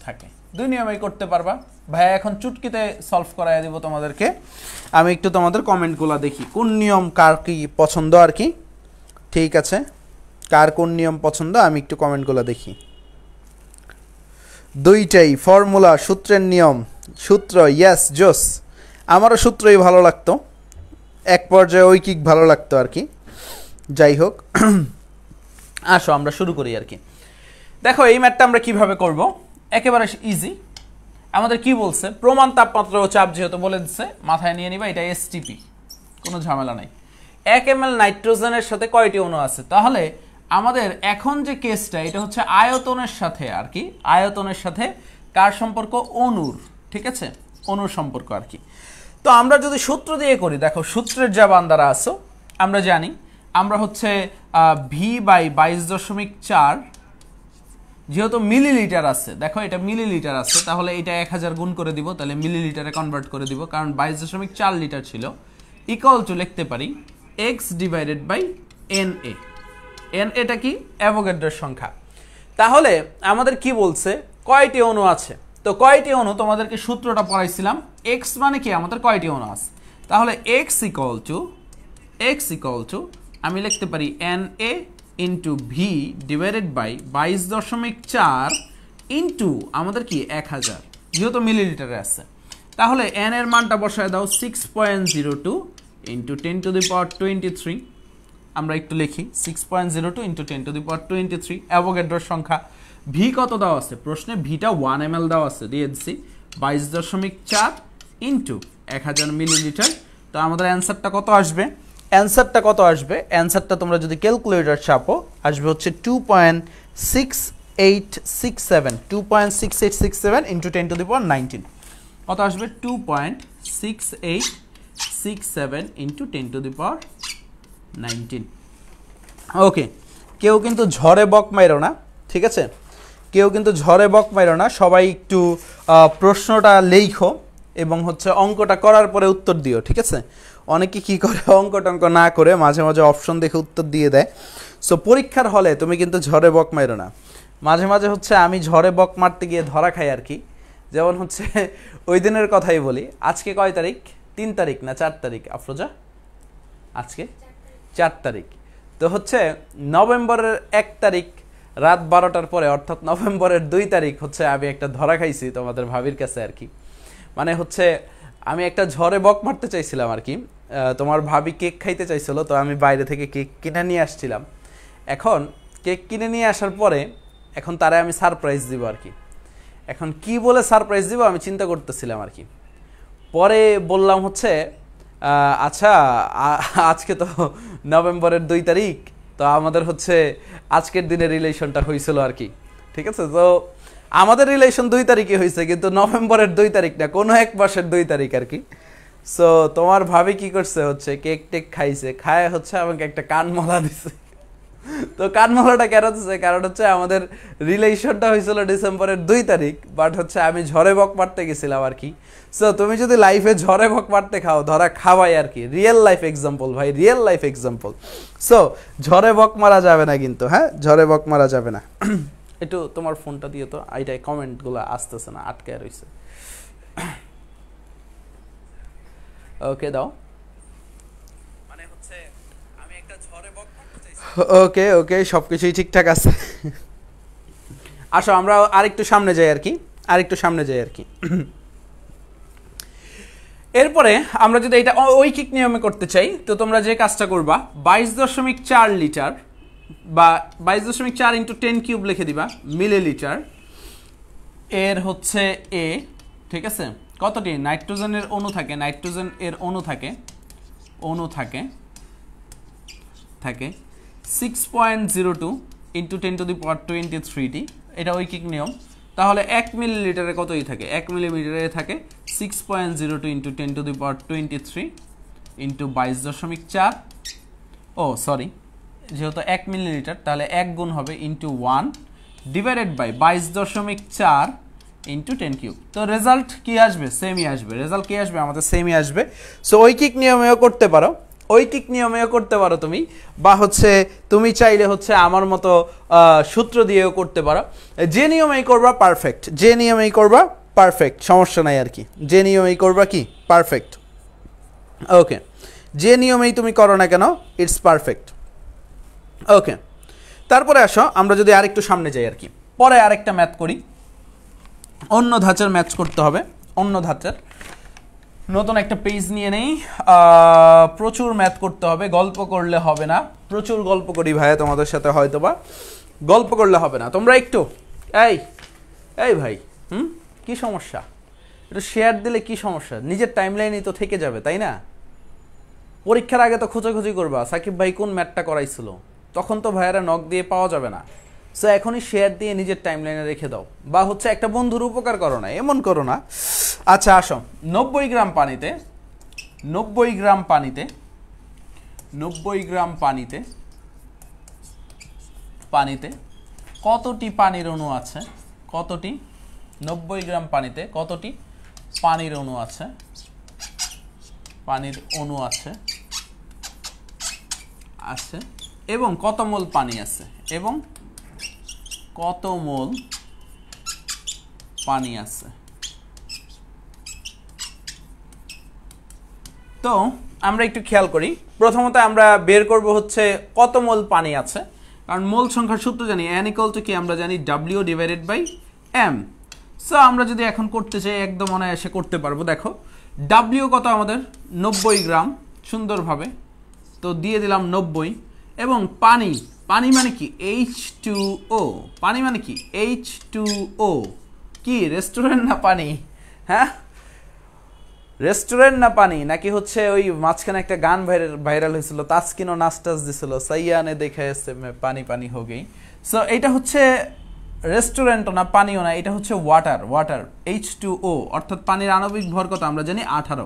S1: থাকে? দুই নিয়মেই করতে পারবা ভাইয়া। এখন চুটকিতে সলভ করাই দিব তোমাদেরকে। আমি একটু তোমাদের কমেন্টগুলো দেখি, কোন নিয়ম কার কি পছন্দ আর কি। ঠিক আছে, কার কোন নিয়ম পছন্দ আমি একটু কমেন্টগুলো দেখি। দুইটাই ফর্মুলা, সূত্রের নিয়ম, সূত্র, ইয়েস জোস। আমারও সূত্রই ভালো লাগতো, এক পর্যায়ে ঐকিক ভালো লাগতো আর কি। যাই হোক, আসো আমরা শুরু করি আর কি। দেখো এই ম্যাথটা আমরা কিভাবে করব, একেবারে ইজি। আমাদের কি বলছে? প্রমাণ তাপমাত্রা ও চাপ যেহেতু বলে দিচ্ছে, মাথায় নিয়ে নিবা, এটা এসটিপি, কোনো ঝামেলা নাই। 1 ml নাইট্রোজেনের সাথে কয়টি অণু আছে? তাহলে আমাদের এখন যে কেসটা, এটা হচ্ছে আয়তনের সাথে আর কি, আয়তনের সাথে কার সম্পর্ক? অণুর। ঠিক আছে, অণুর সম্পর্ক আর কি। তো আমরা যদি সূত্র দিয়ে করি, দেখো সূত্রের যা বান্দারা আছো আমরা জানি, আমরা হচ্ছে ভি বাই 22.4, যেহেতু মিলিলিটার আছে, দেখো এটা মিলিলিটার আছে, তাহলে এটা 1000 গুণ করে দিব, তাহলে মিলিলিটারে কনভার্ট করে দিব, কারণ 22.4 লিটার ছিল। ইকুয়াল টু লিখতে পারি x ডিভাইডেড বাই Na। এটা কি? অ্যাভোগাড্রোর সংখ্যা। তাহলে আমাদের কি বলছে? কয়টি অণু আছে। তো কয়টি অণু তোমাদেরকে সূত্রটা পড়াইছিলাম, x মানে কি আমাদের কয়টি অণু আছে। তাহলে x ইকুয়াল টু আমি লিখতে পারি Na into V divided by 22.4 into আমাদের কি 1000, যেহেতু মিলিলিটারে আছে। তাহলে n এর মানটা বসায় দাও 6.02 ইন্টু 10⁻23। আমরা একটু লিখি 6.02 ইন্টু 10⁻23 অ্যাভোগাড্রোর সংখ্যা। ভি কত দেওয়া আছে প্রশ্নে? ভিটা 1 ml দেওয়া আছে, দিয়ে দিচ্ছি 22.4 ইন্টু 1000 মিলিলিটার। তো আমাদের অ্যান্সারটা কত আসবে? অ্যান্সারটা তোমরা যদি ক্যালকুলেটর চাপো, আসবে হচ্ছে 2.6867 ইন্টু 10⁻19। কত আসবে? 2.6867 ইন্টু 10⁻19। ওকে, কেউ কিন্তু ঝড়ে বক মাইরো না, ঠিক আছে? কেউ কিন্তু ঝড়ে বক মাইরো না, সবাই একটু প্রশ্নটা লেখো এবং হচ্ছে অঙ্কটা করার পরে উত্তর দিও, ঠিক আছে? অনেকে কি করে, অঙ্ক টঙ্ক না করে মাঝে মাঝে অপশন দেখে উত্তর দিয়ে দেয়। সো পরীক্ষার হলে তুমি কিন্তু ঝড়ে বক মাইরো না। মাঝে মাঝে হচ্ছে আমি ঝড়ে বক মারতে গিয়ে ধরা খাই আর কি। যেমন হচ্ছে ওই দিনের কথাই বলি, আজকে কয় তারিখ? 3 তারিখ না 4 তারিখ আফরোজা? আজকে 4 তারিখ। তো হচ্ছে নভেম্বরের 1 তারিখ রাত 12টার পরে অর্থাৎ নভেম্বরের 2 তারিখ হচ্ছে আমি একটা ধরা খাইছি তোমাদের ভাবির কাছে আর কি। মানে হচ্ছে আমি একটা ঝড়ে বক মারতে চাইছিলাম আর কি। তোমার ভাবি কেক খাইতে চাইছিল, তো আমি বাইরে থেকে কেক কিনে নিয়ে আসছিলাম। এখন কেক কিনে নিয়ে আসার পরে এখন তারে আমি সারপ্রাইজ দিব আর কি। এখন কি বলে সারপ্রাইজ দিব আমি চিন্তা করতেছিলাম আর কি। পরে বললাম হচ্ছে আচ্ছা আজকে তো নভেম্বরের 2 তারিখ, তো আমাদের হচ্ছে আজকের দিনে রিলেশনটা হয়েছিল আর কি। ঠিক আছে, তো আমাদের রিলেশন 2 তারিখে হয়েছে, কিন্তু নভেম্বরের 2 তারিখ না, কোনো এক মাসের 2 তারিখ আর কি। সো তোমার ভাবি কি করছে হচ্ছে কেক টেক খাইছে, খায় হচ্ছে আমাকে একটা কানমালা দিছে। তো কানমালাটা কেন দিচ্ছে, কারণ হচ্ছে আমাদের রিলেশনটা হয়েছিল ডিসেম্বরের 2 তারিখ, বাট হচ্ছে আমি ঝড়ে বক মারতে গেছিলাম আর কি। সো তুমি যদি লাইফে ঝড়ে বক মারতে খাও, ধরা খাওয়াই আর কি, রিয়েল লাইফ এক্সাম্পল ভাই, রিয়েল লাইফ এক্সাম্পল। সো ঝড়ে বক মারা যাবে না কিন্তু, হ্যাঁ ঝড়ে বক মারা যাবে না। একটু তোমার ফোনটা দিয়ে তো, এইটাই কমেন্টগুলো আসতেছে না, আটকে রয়েছে। ওকে দাও। মানে হচ্ছে আমি একটা ঝড়ে বক মারতে চাইছি। ওকে ওকে, সবকিছুই ঠিকঠাক আছে। আসো আমরা আরেকটু সামনে যাই আর কি, আরেকটু সামনে যাই আর কি। এরপরে আমরা যদি এটা ঐকিক নিয়মে করতে চাই, তো তোমরা যে কাজটা করবা 22.4 লিটার বা 22.4 × 10 কিউব লিখে দিবা মিলিলিটার। এর হচ্ছে এ, ঠিক আছে, কতটি নাইট্রোজেনের অণু থাকে, নাইট্রোজেন এর অণু থাকে 6.02 × 10⁻23টি, এটা ঐকিক নিয়ম। তাহলে 1 মিলিলিটারে কতই থাকে, 1 মিলিলিটারে থাকে 6.02 × 10⁻23 × 22.4। ও সরি, যেহেতু 1 মিলিলিটার তাহলে 1 গুণ হবে ইন্টু 1 ডিভাইডেড বাই 22.4 × 10 কিউব। তো রেজাল্ট কি আসবে, সেমই আসবে। রেজাল্ট কি আসবে, আমাদের সেমই আসবে। সো ঐকিক নিয়মেও করতে পারো, ঐকিক নিয়মেও করতে পারো তুমি, বা হচ্ছে তুমি চাইলে হচ্ছে আমার মতো সূত্র দিয়েও করতে পারো। যে নিয়মেই করবা পারফেক্ট, যে নিয়মেই করবা পারফেক্ট, সমস্যা নাই আর কি। যে নিয়মেই করবা কি পারফেক্ট। ওকে, যে নিয়মেই তুমি করো না কেন ইটস পারফেক্ট। ওকে, তারপরে আসো আমরা যদি আরেকটু সামনে যাই আর কি, পরে আরেকটা ম্যাথ করি, অন্য ধাঁচের ম্যাথ করতে হবে, অন্য ধাঁচের নতুন একটা পেজ নিয়ে নেই। প্রচুর ম্যাথ করতে হবে, গল্প করলে হবে না। প্রচুর গল্প করি ভাইয়া তোমাদের সাথে, হয়তো বা গল্প করলে হবে না। তোমরা একটু এই ভাই কি সমস্যা, একটু শেয়ার দিলে কি সমস্যা, নিজের টাইমলাইনেই তো থেকে যাবে তাই না? পরীক্ষার আগে তো খোঁজাখুঁজি করবা সাকিব ভাই কোন ম্যাথটা করাইছিল, তখন তো ভাইয়ারা নক দিয়ে পাওয়া যাবে না। সো এখনই শেয়ার দিয়ে নিজের টাইমলাইনে রেখে দাও, বা হচ্ছে একটা বন্ধুর উপকার করো না, এমন করো না। আচ্ছা আসো, 90 গ্রাম পানিতে 90 গ্রাম পানিতে 90 গ্রাম পানিতে পানিতে কতটি পানির অণু আছে, কতটি 90 গ্রাম পানিতে কতটি পানির অণু আছে, পানির অণু আছে আছে এবং কত মোল পানি আছে, এবং কত মোল পানি আছে। তো আমরা একটু খেয়াল করি, প্রথমত আমরা বের করব হচ্ছে কত মোল পানি আছে, কারণ মোল সংখ্যার সূত্র জানি, n = কি আমরা জানি W/m। সো আমরা যদি এখন করতে চাই একদম অনায়াসে করতে পারবো। দেখো W কত আমাদের 90 গ্রাম, সুন্দরভাবে তো দিয়ে দিলাম 90, এবং পানি, পানি মানে কি H2O, পানি মানে কি H2O, কি রেস্টুরেন্ট না পানি, হ্যাঁ রেস্টুরেন্ট না পানি, নাকি হচ্ছে ওই মাঝখানে একটা গান ভাইরাল হয়েছিল, তাসকিনও নাস্তাস দিছিল, সাইয়ানে দেখে এসে পানি পানি হো গেই। সো এটা হচ্ছে রেস্টুরেন্টও না পানিও না, এটা হচ্ছে ওয়াটার H2O, অর্থাৎ পানির আণবিক ভর কত আমরা জানি 18।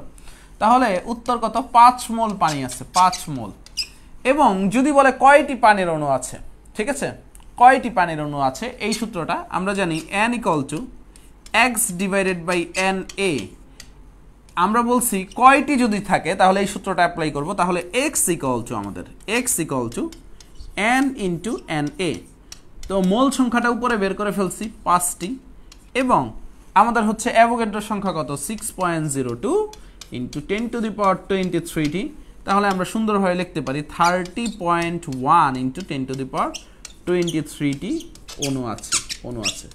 S1: তাহলে উত্তর কত, 5 মোল পানি আছে, 5 মোল। এবং যদি বলে কয়টি পানির অণু আছে, ঠিক আছে, কয়টি পানির অণু আছে, এই সূত্রটা আমরা জানি n = x/na। আমরা বলছি কয়টি যদি থাকে তাহলে এই সূত্রটা অ্যাপ্লাই করব, তাহলে x = আমাদের n × na। তো মোল সংখ্যাটা উপরে বের করে ফেলছি 5টি, এবং আমাদের হচ্ছে অ্যাভোগাড্রোর সংখ্যা কত 6.02 × 10⁻23টি। তাহলে আমরা সুন্দরভাবে লিখতে পারি 30.1 ইন্টু 10⁻23টি অণু আছে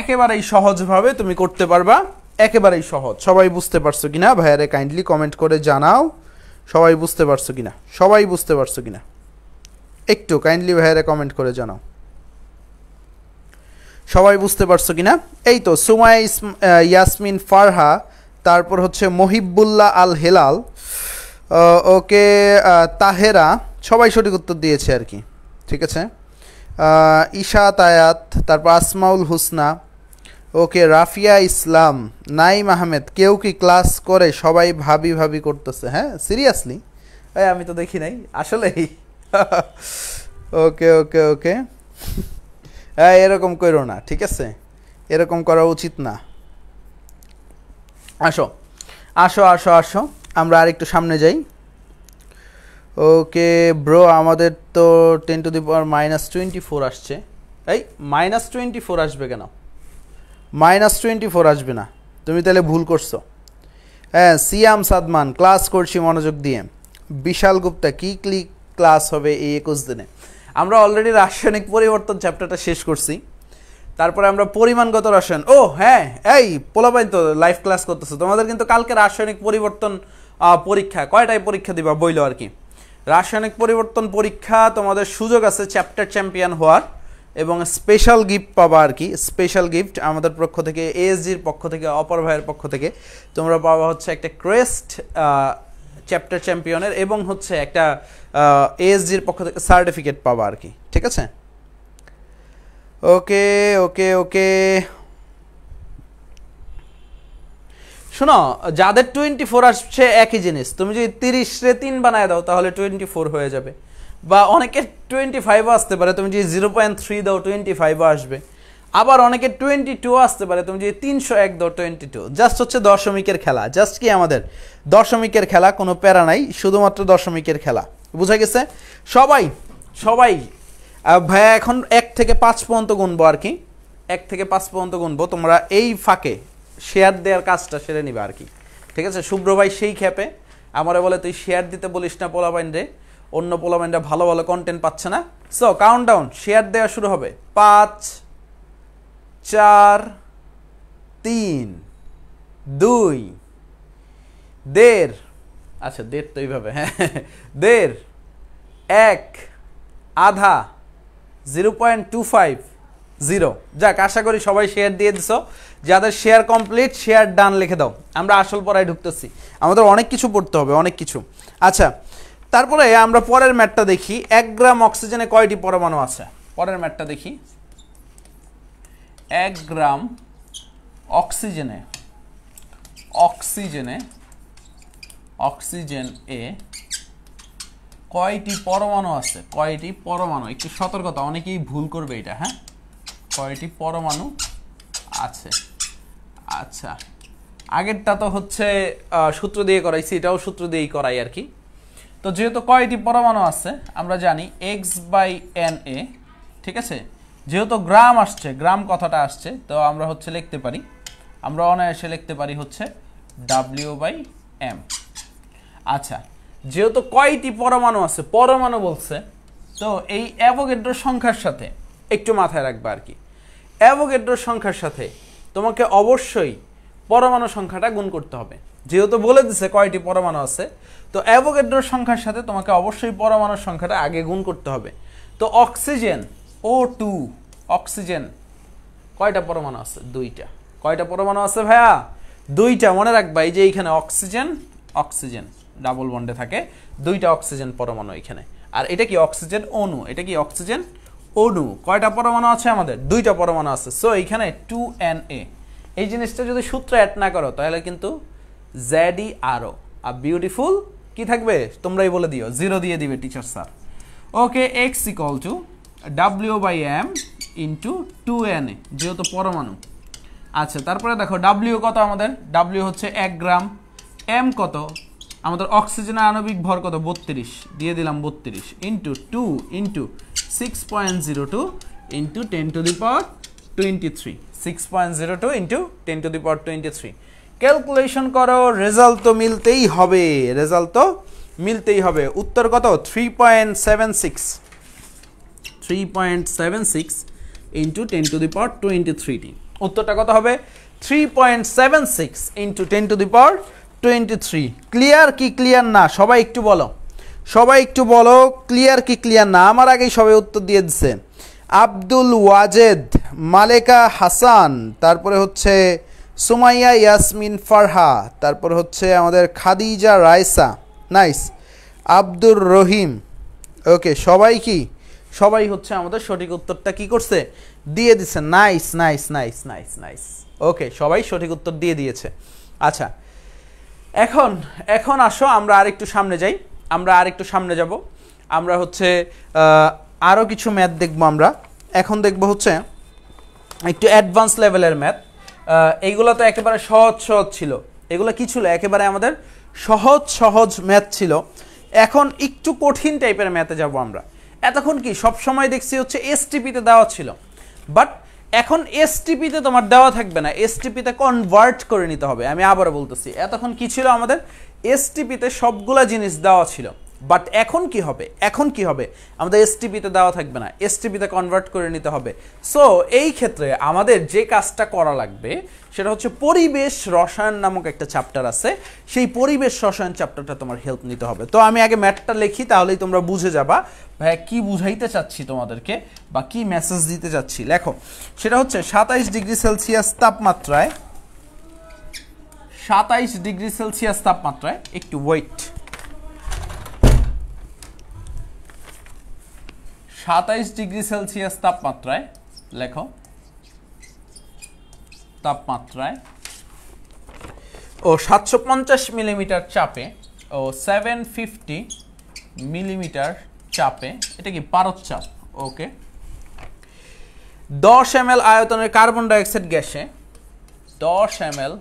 S1: একেবারেই সহজভাবে তুমি করতে পারবা, একেবারেই সহজ। সবাই বুঝতে পারছো কিনা ভাইয়ারে কাইন্ডলি কমেন্ট করে জানাও, সবাই বুঝতে পারছো কিনা একটু কাইন্ডলি ভাইয়ারে কমেন্ট করে জানাও সবাই বুঝতে পারছো কিনা। এই তো সুমাইয়া ইয়াসমিন ফারহা, তারপর হচ্ছে মহিবুল্লাহ আল হেলাল, ওকে তাহেরা, সবাই সঠিক উত্তর দিয়েছে আর কি, ঠিক আছে। ইশাত আয়াত, তারপর আসমাউল হুসনা, ওকে রাফিয়া ইসলাম, নাইম আহমেদ। কেউ কি ক্লাস করে? সবাই ভাবি করতেছে। হ্যাঁ সিরিয়াসলি? আমি তো দেখি নাই আসলেই। ওকে হ্যাঁ এরকম করো না, ঠিক আছে, এরকম করা উচিত না। আসো আমরা আরেকটু সামনে যাই। ওকে ব্রো, আমাদের তো 10⁻24 আসছে। এই -24 আসবে কেন? -24 আসবে না, তুমি তাহলে ভুল করছো। হ্যাঁ সিয়াম সাদমান, ক্লাস করছি মনোযোগ দিয়ে। বিশাল গুপ্তা, কি ক্লাস হবে এই 21 দিনে? আমরা অলরেডি রাসায়নিক পরিবর্তন চ্যাপ্টারটা শেষ করছি, তারপরে আমরা পরিমাণগত রসায়ন। ও হ্যাঁ, এই পোলাপাইন তো লাইভ ক্লাস করতেছে, তোমাদের কিন্তু কালকে রাসায়নিক পরিবর্তন পরীক্ষা। কয়টায় পরীক্ষা দিবা বইলো আর কি? রাসায়নিক পরিবর্তন পরীক্ষা, তোমাদের সুযোগ আছে চ্যাপ্টার চ্যাম্পিয়ন হওয়ার এবং স্পেশাল গিফট পাবা আর কি। স্পেশাল গিফট আমাদের পক্ষ থেকে, এএসজির পক্ষ থেকে, অপর ভাইয়ের পক্ষ থেকে তোমরা পাবা হচ্ছে একটা ক্রেস্ট চ্যাপ্টার চ্যাম্পিয়নের এবং হচ্ছে একটা এএসজির পক্ষ থেকে সার্টিফিকেট পাবা আর কি, ঠিক আছে। ওকে শোনো, যাদের 24 আসছে একই জিনিস, তুমি যদি 30-রে 3 বানায় দাও তাহলে 24 হয়ে যাবে, বা অনেকে 25 আসতে পারে, তুমি যদি 0.3 দাও 25 আসবে, আবার অনেকে 22 আসতে পারে, তুমি যদি 301 দাও 22। জাস্ট হচ্ছে দশমিকের খেলা, জাস্ট কি আমাদের দশমিকের খেলা, কোনো প্যারা নাই, শুধুমাত্র দশমিকের খেলা। বুঝা গেছে? সবাই ভাইয়া এখন 1 থেকে 5 পর্যন্ত গুনবো আর কি, 1 থেকে 5 পর্যন্ত গুনবো। তোমরা এই ফাঁকে শেয়ার দেওয়ার কাজটা সেরে নিবে আর কি, ঠিক আছে। শুভ্র ভাই সেই ক্ষেপে আমারে বলে তুই শেয়ার দিতে বলিস না পোলাপাইন রে, অন্য পোলাপাইনরা ভালো কন্টেন্ট পাচ্ছে না। সো কাউন্টডাউন, শেয়ার দেওয়া শুরু হবে। 5 4 3 2 1.5, আচ্ছা 1.5 তো এইভাবে, হ্যাঁ 1.5 1 আধা 0.25 0। যাক, আশা করি সবাই শেয়ার দিয়ে দিছো। যাদের শেয়ার কমপ্লিট, শেয়ার ডান লিখে দাও। আমরা আসল পড়ায় ঢুকতেছি, আমাদের অনেক কিছু পড়তে হবে, অনেক কিছু। আচ্ছা, তারপরে আমরা পরের ম্যাটটা দেখি। 1 গ্রাম অক্সিজেনে কয়টি পরমাণু আছে? পরের ম্যাটটা দেখি। 1 গ্রাম অক্সিজেনে কয়টি পরমাণু আছে? কয়টি পরমাণু? একটু সতর্কতা, অনেকেই ভুল করবে এটা। হ্যাঁ, কয়টি পরমাণু আছে? আচ্ছা, আগেরটা তো হচ্ছে সূত্র দিয়ে করাইছি, এটাও সূত্র দিয়েই করাই আর কি। তো যেহেতু কয়টি পরমাণু আছে আমরা জানি x/Na, ঠিক আছে। যেহেতু গ্রাম আসছে, গ্রাম কথাটা আসছে, তো আমরা হচ্ছে লিখতে পারি, আমরা অনায়াসে লিখতে পারি হচ্ছে W/m। আচ্ছা, যেহেতু কয়টি পরমাণু আছে, পরমাণু বলছে, তো এই অ্যাভোগাড্রোর সংখ্যার সাথে একটু মাথায় রাখবে আর কি। অ্যাভোগাড্রোর সংখ্যার সাথে তোমাকে অবশ্যই পরমাণু সংখ্যাটা গুণ করতে হবে। যেহেতু বলে দিছে কয়টি পরমাণু আছে, তো অ্যাভোগাড্রোর সংখ্যার সাথে তোমাকে অবশ্যই পরমাণুর সংখ্যাটা আগে গুণ করতে হবে। তো অক্সিজেন O2, অক্সিজেন কয়টা পরমাণু আছে? 2টা। কয়টা পরমাণু আছে ভাইয়া? 2টা। মনে রাখবা, এই যে এইখানে অক্সিজেন ডাবল বন্ডে থাকে, 2টা অক্সিজেন পরমাণু এখানে। আর এটা কি? অক্সিজেন অণু। এটা কি? অক্সিজেন অণু। কয়টা পরমাণু আছে আমাদের? 2টা পরমাণু আছে। সো এইখানে 2Na। এই জিনিসটা যদি সূত্র অ্যাড না করো তাহলে কিন্তু ZERO আর বিউটিফুল কি থাকবে তোমরাই বলে দিও, 0 দিয়ে দিবে টিচার স্যার। ওকে, x = W/m * 2Na, যেহেতু পরমাণু। আচ্ছা, তারপরে দেখো W কত আমাদের? W হচ্ছে 1 গ্রাম। m কত আমাদের? অক্সিজেনের আণবিক ভর কত? 32, দিয়ে দিলাম 32 * 2 * 6.02 * 10⁻23, 6.02 * 10⁻23। ক্যালকুলেশন করো, রেজাল্ট তো মিলতেই হবে, রেজাল্ট তো মিলতেই হবে। উত্তর কত? 3.76 3.76 ইন্টু 10⁻23 উত্তরটা কত হবে? 3.76 ইন্টু 10⁻23। ক্লিয়ার কি ক্লিয়ার না? সবাই একটু বলো, সবাই একটু বলো ক্লিয়ার কি ক্লিয়ার না। আমার আগেই সবাই উত্তর দিয়ে দিচ্ছে। আব্দুল ওয়াজেদ, মালেকা হাসান, তারপরে হচ্ছে সুমাইয়া ইয়াসমিন ফারহা, তারপর হচ্ছে আমাদের খাদিজা রায়সা, নাইস, আব্দুর রহিম। ওকে, সবাই কি সবাই হচ্ছে আমাদের সঠিক উত্তরটা কি করছে? দিয়ে দিচ্ছে। Nice nice nice nice nice. Okay, সবাই সঠিক উত্তর দিয়ে দিয়েছে। আচ্ছা, এখন আসো আমরা আরেকটু সামনে যাই। আমরা আরেকটু সামনে যাব। আমরা হচ্ছে আরও কিছু ম্যাথ দেখবো। আমরা এখন দেখবো হচ্ছে একটু অ্যাডভান্স লেভেলের ম্যাথ। এইগুলো তো একেবারে সহজ সহজ ছিল। এগুলো কি ছিল? একেবারে আমাদের সহজ সহজ ম্যাথ ছিল। এখন একটু কঠিন টাইপের ম্যাথে যাব আমরা। এতক্ষণ কি সব সময় দেখছি হচ্ছে এসটিপিতে দেওয়া ছিল, বাট এখন এসটিপিতে তোমার দেওয়া থাকবে না, এসটিপিতে কনভার্ট করে নিতে হবে। আমি আবারও বলতেছি, এতক্ষণ কি ছিল? আমাদের এসটিপিতে সবগুলা জিনিস দেওয়া ছিল, বাট এখন কি হবে? এখন কি হবে? আমাদের এসটিপিতে দেওয়া থাকবে না, এসটিপিতে কনভার্ট করে নিতে হবে। সো এই ক্ষেত্রে আমাদের যে কাজটা করা লাগবে সেটা হচ্ছে পরিবেশ রসায়ন নামক একটা চ্যাপ্টার আছে, সেই পরিবেশ রসায়ন চ্যাপ্টারটা তোমার হেল্প নিতে হবে। তো আমি আগে ম্যাথটা লিখি, তাহলেই তোমরা বুঝে যাবা ভাই কি বুঝাইতে চাচ্ছি তোমাদেরকে বা কি মেসেজ দিতে চাচ্ছি। লেখো, সেটা হচ্ছে 27 ডিগ্রি সেলসিয়াস তাপমাত্রায়, 27 ডিগ্রি সেলসিয়াস তাপমাত্রায়, একটু ওয়েট, 27 ডিগ্রি সেলসিয়াস তাপমাত্রায়, লেখো, তাপমাত্রায় ও 750 মিলিমিটার চাপে ও 750 মিলিমিটার চাপে, এটা কি পারদ চাপ, ওকে, 10 ml আয়তনের কার্বন ডাইঅক্সাইড গ্যাসে, 10 ml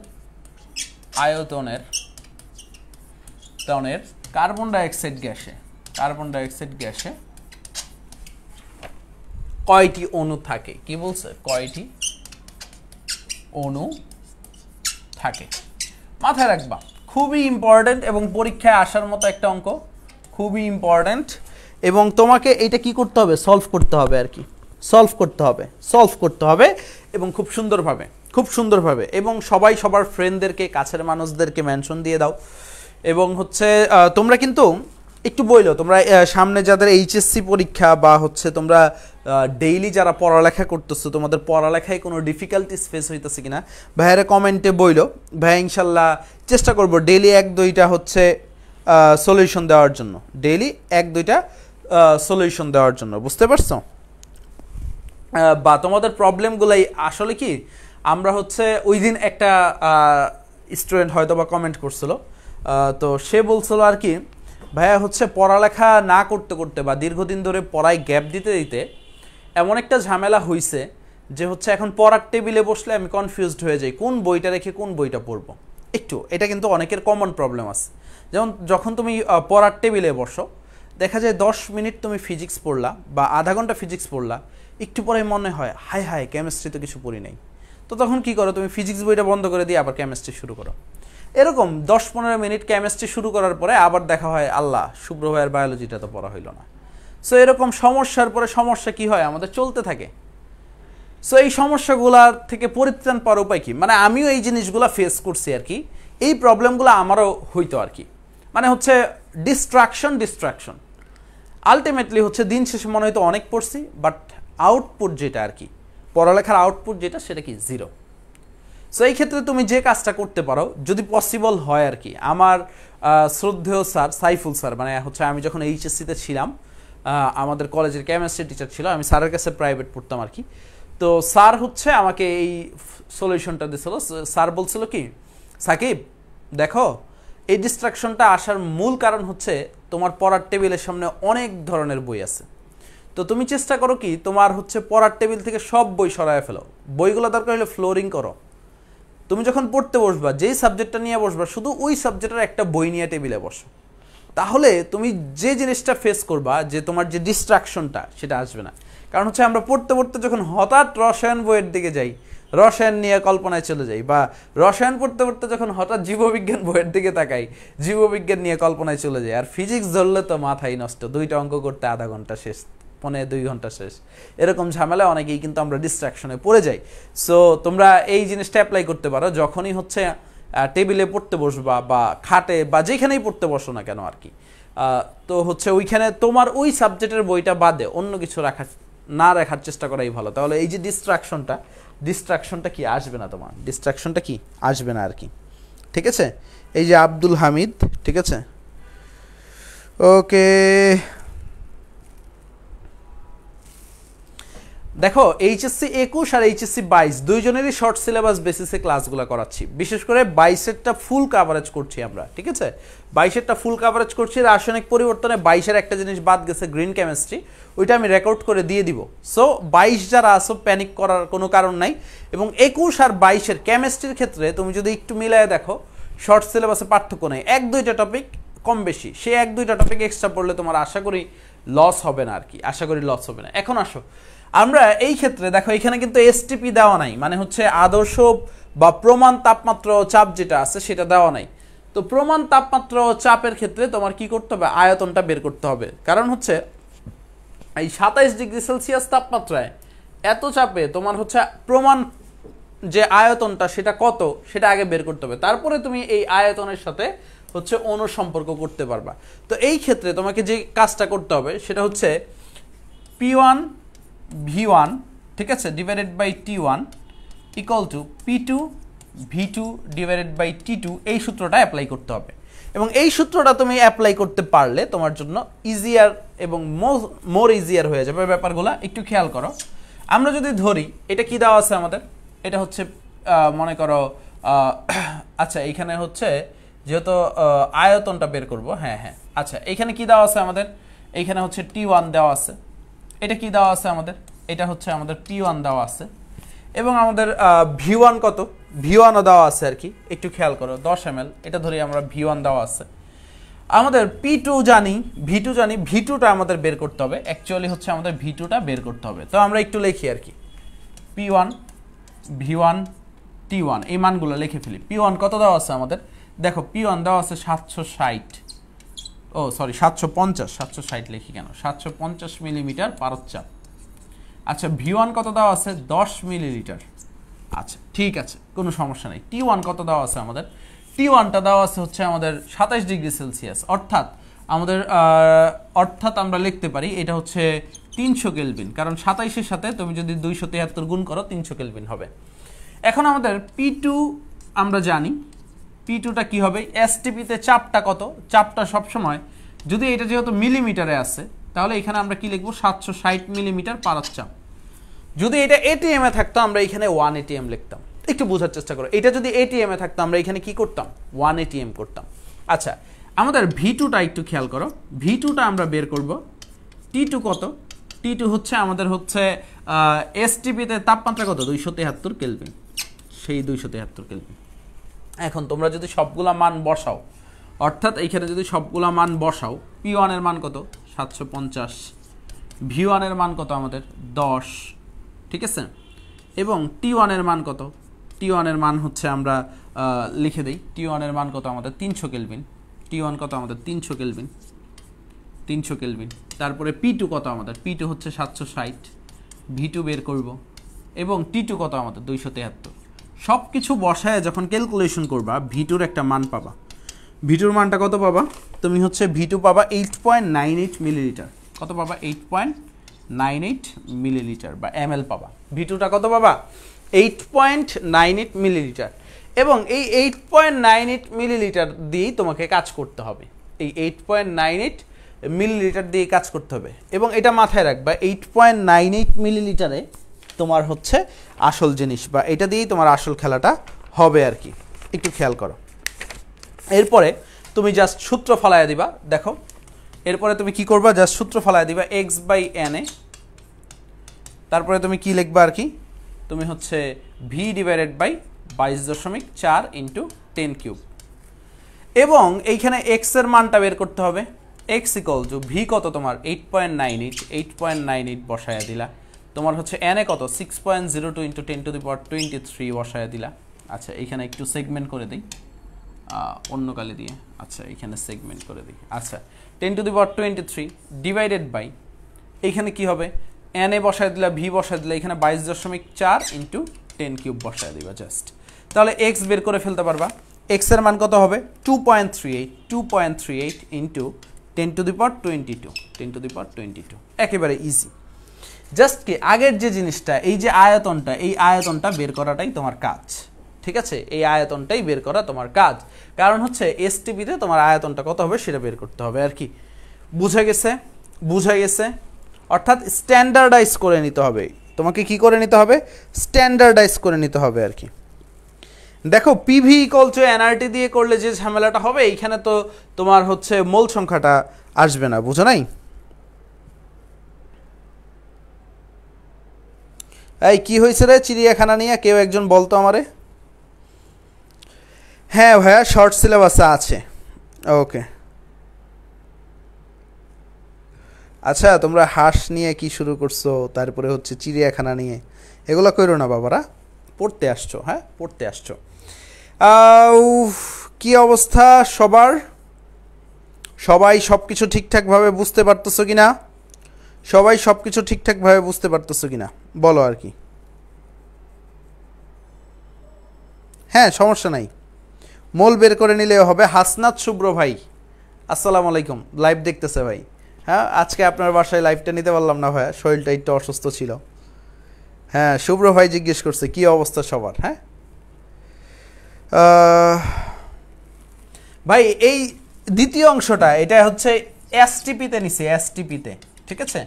S1: আয়তনের কার্বন ডাইঅক্সাইড গ্যাসে কয়টি অণু থাকে? কি বলছে? কয়টি অণু থাকে? মাথায় রাখবা, খুবই ইম্পর্টেন্ট এবং পরীক্ষায় আসার মতো একটা অঙ্ক, খুবই ইম্পর্টেন্ট। এবং তোমাকে এইটা কি করতে হবে? সলভ করতে হবে আর কি, সলভ করতে হবে এবং খুব সুন্দরভাবে এবং সবাই সবার ফ্রেন্ডদেরকে, কাছের মানুষদেরকে মেনশন দিয়ে দাও। এবং হচ্ছে তোমরা কিন্তু একটু বইলো, তোমরা সামনে যাদের এইচএসসি পরীক্ষা বা হচ্ছে তোমরা ডেইলি যারা পড়ালেখা করতেছো, তোমাদের পড়ালেখায় কোনো ডিফিকাল্টিস ফেস হইতেছে কিনা ভাইয়ারা কমেন্টে বইলো। ভাইয়া ইনশাল্লাহ চেষ্টা করবো ডেইলি 1-2টা হচ্ছে সলিউশন দেওয়ার জন্য, ডেইলি 1-2টা সলিউশন দেওয়ার জন্য, বুঝতে পারছো? বা তোমাদের প্রবলেমগুলাই আসলে কি, আমরা হচ্ছে ওই দিন একটা স্টুডেন্ট হয়তো বা কমেন্ট করছিল, তো সে বলছিল আর কি, ভাইয়া হচ্ছে পড়ালেখা না করতে করতে বা দীর্ঘদিন ধরে পড়ায় গ্যাপ দিতে দিতে এমন একটা ঝামেলা হয়েছে যে হচ্ছে এখন পড়ার টেবিলে বসলে আমি কনফিউজড হয়ে যাই কোন বইটা রেখে কোন বইটা পড়বো। একটু এটা কিন্তু অনেকের কমন প্রবলেম আছে। যেমন যখন তুমি পড়ার টেবিলে বসো, দেখা যায় 10 মিনিট তুমি ফিজিক্স পড়লা বা আধা ঘন্টা ফিজিক্স পড়লা, একটু পরে মনে হয় হায় কেমিস্ট্রি তো কিছু পড়ি নাই। তো তখন কি করো? তুমি ফিজিক্স বইটা বন্ধ করে দিয়ে আবার কেমিস্ট্রি শুরু করো। এরকম 10-15 মিনিট কেমিস্ট্রি শুরু করার পরে আবার দেখা হয় আল্লাহ, শুভ্র ভাইয়ের বায়োলজিটা তো পড়া হইল না। সো এরকম সমস্যার পরে সমস্যা কি হয়, আমাদের চলতে থাকে। সো এই সমস্যাগুলোর থেকে পরিত্রাণ পাওয়ার উপায় কি? মানে আমিও এই জিনিসগুলো ফেস করছি আর কি, এই প্রবলেমগুলো আমারও হইতো আর কি। মানে হচ্ছে ডিস্ট্রাকশন আলটিমেটলি হচ্ছে দিন শেষে মনে হয়তো অনেক পড়ছি, বাট আউটপুট যেটা আর কি, পড়ালেখার আউটপুট যেটা, সেটা কি? জিরো। সো এই ক্ষেত্রে তুমি যে কাজটা করতে পারো, যদি পসিবল হয় আর কি, আমার শ্রদ্ধেয় স্যার সাইফুল স্যার, মানে হচ্ছে আমি যখন এইচএসসিতে ছিলাম, আমাদের কলেজের কেমিস্ট্রি টিচার ছিল, আমি স্যারের কাছে প্রাইভেট পড়তাম আর কি। তো স্যার হচ্ছে আমাকে এই সলিউশনটা দিয়েছিল। স্যার বলছিল কি, সাকিব দেখো, এই ডিস্ট্রাকশনটা আসার মূল কারণ হচ্ছে তোমার পড়ার টেবিলের সামনে অনেক ধরনের বই আছে। তো তুমি চেষ্টা করো কি, তোমার হচ্ছে পড়ার টেবিল থেকে সব বই সরায় ফেলো, বইগুলো দরকার হলে ফ্লোরিং করো। তুমি যখন পড়তে বসবা, যেই সাবজেক্টটা নিয়ে বসবা, শুধু ওই সাবজেক্টের একটা বই নিয়ে টেবিলে বসো, তাহলে তুমি যে জিনিসটা ফেস করবা, যে তোমার যে ডিস্ট্রাকশনটা, সেটা আসবে না। কারণ হচ্ছে আমরা পড়তে পড়তে যখন হঠাৎ রসায়ন বইয়ের দিকে যাই, রসায়ন নিয়ে কল্পনায় চলে যাই, বা রসায়ন পড়তে পড়তে যখন হঠাৎ জীববিজ্ঞান বইয়ের দিকে তাকাই, জীববিজ্ঞান নিয়ে কল্পনায় চলে যায়। আর ফিজিক্স ধরলে তো মাথাই নষ্ট, 2টা অঙ্ক করতে আধা ঘন্টা শেষ, 1.5-2 ঘন্টা শেষ, এরকম ঝামেলা অনেকেই কিন্তু আমরা ডিস্ট্রাকশনে পড়ে যাই। সো তোমরা এই জিনিসটা অ্যাপ্লাই করতে পারো যখনই হচ্ছে টেবিলে পড়তে বসবা বা খাটে বা যেখানেই পড়তে বসো না কেন আর কি। তো হচ্ছে ওইখানে তোমার ওই সাবজেক্টের বইটা বাদে অন্য কিছু না রাখার চেষ্টা করাই ভালো। তাহলে এই যে ডিস্ট্রাকশনটা কি আসবে না, তোমার ডিস্ট্রাকশনটা কি আসবে না আর কি। ঠিক আছে, এই যে আব্দুল হামিদ, ঠিক আছে, ওকে। দেখো এইচএসসি 21 আর এইচএসসি 22 দুইজনেরই শর্ট সিলেবাস বেসিসে ক্লাসগুলো করাচ্ছি। বিশেষ করে 22এরটা ফুল কাভারেজ করছি আমরা, ঠিক আছে, 22এরটা ফুল কাভারেজ করছি। রাসায়নিক পরিবর্তনে 22এর একটা জিনিস বাদ গেছে, গ্রিন কেমিস্ট্রি, ওইটা আমি রেকর্ড করে দিয়ে দিব। সো 22 যারা আসো প্যানিক করার কোনো কারণ নাই। এবং 21 আর 22-এর কেমিস্ট্রির ক্ষেত্রে তুমি যদি একটু মিলায় দেখো, শর্ট সিলেবাসে পার্থক্য নেই, 1-2টা টপিক কম বেশি, সে 1-2টা টপিক এক্সট্রা পড়লে তোমার আশা করি লস হবে না আর কি, আশা করি লস হবে না। এখন আসো আমরা এই ক্ষেত্রে দেখো, এখানে কিন্তু এসটিপি দেওয়া নাই, মানে হচ্ছে আদর্শ বা প্রমাণ তাপমাত্রা ও চাপ যেটা আছে সেটা দেওয়া নাই। তো প্রমাণ তাপমাত্রা ও চাপের ক্ষেত্রে তোমার কি করতে হবে, আয়তনটা বের করতে হবে। কারণ হচ্ছে এই 27 ডিগ্রি সেলসিয়াস তাপমাত্রায় এত চাপে তোমার হচ্ছে প্রমাণ যে আয়তনটা সেটা কত সেটা আগে বের করতে হবে, তারপরে তুমি এই আয়তনের সাথে হচ্ছে অণুর সম্পর্ক করতে পারবা। তো এই ক্ষেত্রে তোমাকে যে কাজটা করতে হবে সেটা হচ্ছে P1 V1, ঠিক আছে, divided by T1 equal to P2 V2 divided by T2, এই সূত্রটা অ্যাপ্লাই করতে হবে। এবং এই সূত্রটা তুমি অ্যাপ্লাই করতে পারলে তোমার জন্য ইজিয়ার এবং মোর ইজিয়ার হয়ে যাবে ব্যাপারগুলো। একটু খেয়াল করো, আমরা যদি ধরি এটা কি দেওয়া আছে আমাদের, এটা হচ্ছে মনে করো আচ্ছা এইখানে হচ্ছে যেহেতু আয়তনটা বের করব, হ্যাঁ হ্যাঁ, আচ্ছা এইখানে কি দেওয়া আছে আমাদের, এইখানে হচ্ছে T1 দেওয়া আছে, এটা কি দেওয়া আছে আমাদের, এটা হচ্ছে আমাদের P1 দেওয়া আছে, এবং আমাদের V1 কত, V1ও দেওয়া আছে আর কি। একটু খেয়াল করো 10 ml, এটা ধরি আমরা V1 দেওয়া আছে। আমাদের P2 জানি, V2 জানি, V2টা আমাদের বের করতে হবে, অ্যাকচুয়ালি হচ্ছে আমাদের V2টা বের করতে হবে। তো আমরা একটু লিখি আর কি, P1 V1 T1 এই মানগুলো লিখে ফেলি। P1 কত দেওয়া আছে আমাদের, দেখো P1 দেওয়া আছে 760, ও সরি 750, 760 লিখি কেন, 750 মিলিমিটার পারদচাপ। আচ্ছা V1 কত দেওয়া আছে, 10 মিলিলিটার। আচ্ছা ঠিক আছে, কোনো সমস্যা নেই। T1 কত দেওয়া আছে আমাদের, T1টা দেওয়া আছে হচ্ছে আমাদের 27 ডিগ্রি সেলসিয়াস, অর্থাৎ আমাদের আমরা লিখতে পারি এটা হচ্ছে 300 কেলভিন, কারণ 27-এর সাথে তুমি যদি 273 গুণ করো 300 কেলভিন হবে। এখন আমাদের P2 আমরা জানি, P2টা কি হবে, এসটিপিতে চাপটা কত, চাপটা সবসময় যদি এটা যেহেতু মিলিমিটারে আছে তাহলে এখানে আমরা কি লিখবো, 760 মিলিমিটার পারদচাপ। যদি এটা এটিএম এ থাকতো আমরা এখানে 1 এটিএম লিখতাম। একটু বোঝার চেষ্টা করো, এটা যদি এটিএম এ থাকতো আমরা এখানে কি করতাম, 1 এটিএম করতাম। আচ্ছা আমাদের V2টা একটু খেয়াল করো, V2টা আমরা বের করব, T2 কত, T2 হচ্ছে আমাদের হচ্ছে এসটিপিতে তাপমাত্রা কত, 273 কেলভিন, সেই 273 কেলভিন। এখন তোমরা যদি সবগুলা মান বসাও, অর্থাৎ এইখানে যদি সবগুলা মান বসাও, P1 এর মান কত 750, V1 এর মান কত আমাদের 10, ঠিক আছে, এবং T1 এর মান কত, T1 এর মান হচ্ছে আমরা লিখে দেই, T1 এর মান কত আমাদের 300 কেলভিন, T1 কত আমাদের 300 কেলভিন, 300 কেলভিন। তারপরে P2 কত আমাদের, P2 হচ্ছে 760, V2 বের করব, এবং T2 কত আমাদের 273। সব কিছু বসায় যখন ক্যালকুলেশন করবা V2-র একটা মান পাবা। V2-র মানটা কত পাবা, তুমি হচ্ছে V2 পাবা 8.98 মিলিলিটার, কত পাবা 8.98 মিলিলিটার বা ml পাবা। V2টা কত পাবা 8.98 মিলিলিটার, এবং এই 8.98 মিলিলিটার দিয়েই তোমাকে কাজ করতে হবে, এই 8.98 মিলিলিটার দিয়ে কাজ করতে হবে। এবং এটা মাথায় রাখবা, 8.98 মিলিলিটারে তোমার হচ্ছে আসল জিনিস, বা এটা দিয়েই তোমার আসল খেলাটা হবে আর কি। একটু খেয়াল করো, এরপরে তুমি জাস্ট সূত্র ফলাইয়া দিবা। দেখো এরপরে তুমি কি করবা, জাস্ট সূত্র ফলাইয়া দিবা x/n এ, তারপরে তুমি কি লিখবা আর কি, তুমি হচ্ছে v divided by 22.4 into 10 cube, এবং এইখানে x এর মানটা বের করতে হবে। x ইকুয়াল টু v কত তোমার 8.98 বসায়া দিলা, তোমার হচ্ছে এনে কত 6.02 ইন্টু 10⁻23 বসায় দিলা। আচ্ছা এইখানে একটু সেগমেন্ট করে দিই অন্য কালি দিয়ে। আচ্ছা এইখানে সেগমেন্ট করে দিই। আচ্ছা 10⁻23 ডিভাইডেড বাই এইখানে কি হবে এনে বসায় দিলা ভি বসায় দিলা এখানে 22.4 ইন্টু 10³ বসায় দিবা জাস্ট। তাহলে এক্স বের করে ফেলতে পারবা। এক্স এর মান কত হবে 2.38 ইন্টু 10⁻22 একেবারে ইজি। জাস্ট কি আগের যে জিনিসটা এই যে আয়তনটা এই আয়তনটা বের করাটাই তোমার কাজ, ঠিক আছে? এই আয়তনটাই বের করা তোমার কাজ, কারণ হচ্ছে এসটিপিতে তোমার আয়তনটা কত হবে সেটা বের করতে হবে আর কি। বুঝা গেছে? বুঝা গেছে? অর্থাৎ স্ট্যান্ডার্ডাইজ করে নিতে হবে তোমাকে। কি করে নিতে হবে? স্ট্যান্ডার্ডাইজ করে নিতে হবে আর কি। দেখো পিভি ইকুয়াল টু এনআরটি দিয়ে করলে যে ঝামেলাটা হবে এইখানে তো তোমার হচ্ছে মোল সংখ্যাটা আসবে না, বুঝো নাই? এই কি হয়েছে রে চিড়িয়াখানা নিয়ে কেউ একজন বলতো আমারে। হ্যাঁ ভাইয়া শর্ট সিলেবাসে আছে। ওকে আচ্ছা তোমরা হাঁস নিয়ে কি শুরু করছো, তারপরে হচ্ছে চিড়িয়াখানা নিয়ে, এগুলো কইরো না বাবারা, পড়তে আসছো। হ্যাঁ পড়তে আসছো। কি অবস্থা সবার? সবাই সব কিছু ঠিকঠাকভাবে বুঝতে পারতেছো কি না? সবাই সব কিছু ঠিকঠাকভাবে বুঝতে পারতেছো কি না বলো আর কি। হ্যাঁ সমস্যা নাই, মোল বের করে নিলেও হবে। হাসনাত শুভ্র ভাই আসসালামু আলাইকুম, লাইভ দেখতেছে ভাই। হ্যাঁ আজকে আপনার বাসায় লাইভটা নিতে পারলাম না ভাইয়া, শরীরটা একটু অসুস্থ ছিল। হ্যাঁ শুভ্র ভাই জিজ্ঞেস করছে কি অবস্থা সবার। হ্যাঁ ভাই এই দ্বিতীয় অংশটা এটা হচ্ছে এসটিপিতে নিছি, এসটিপিতে, ঠিক আছে?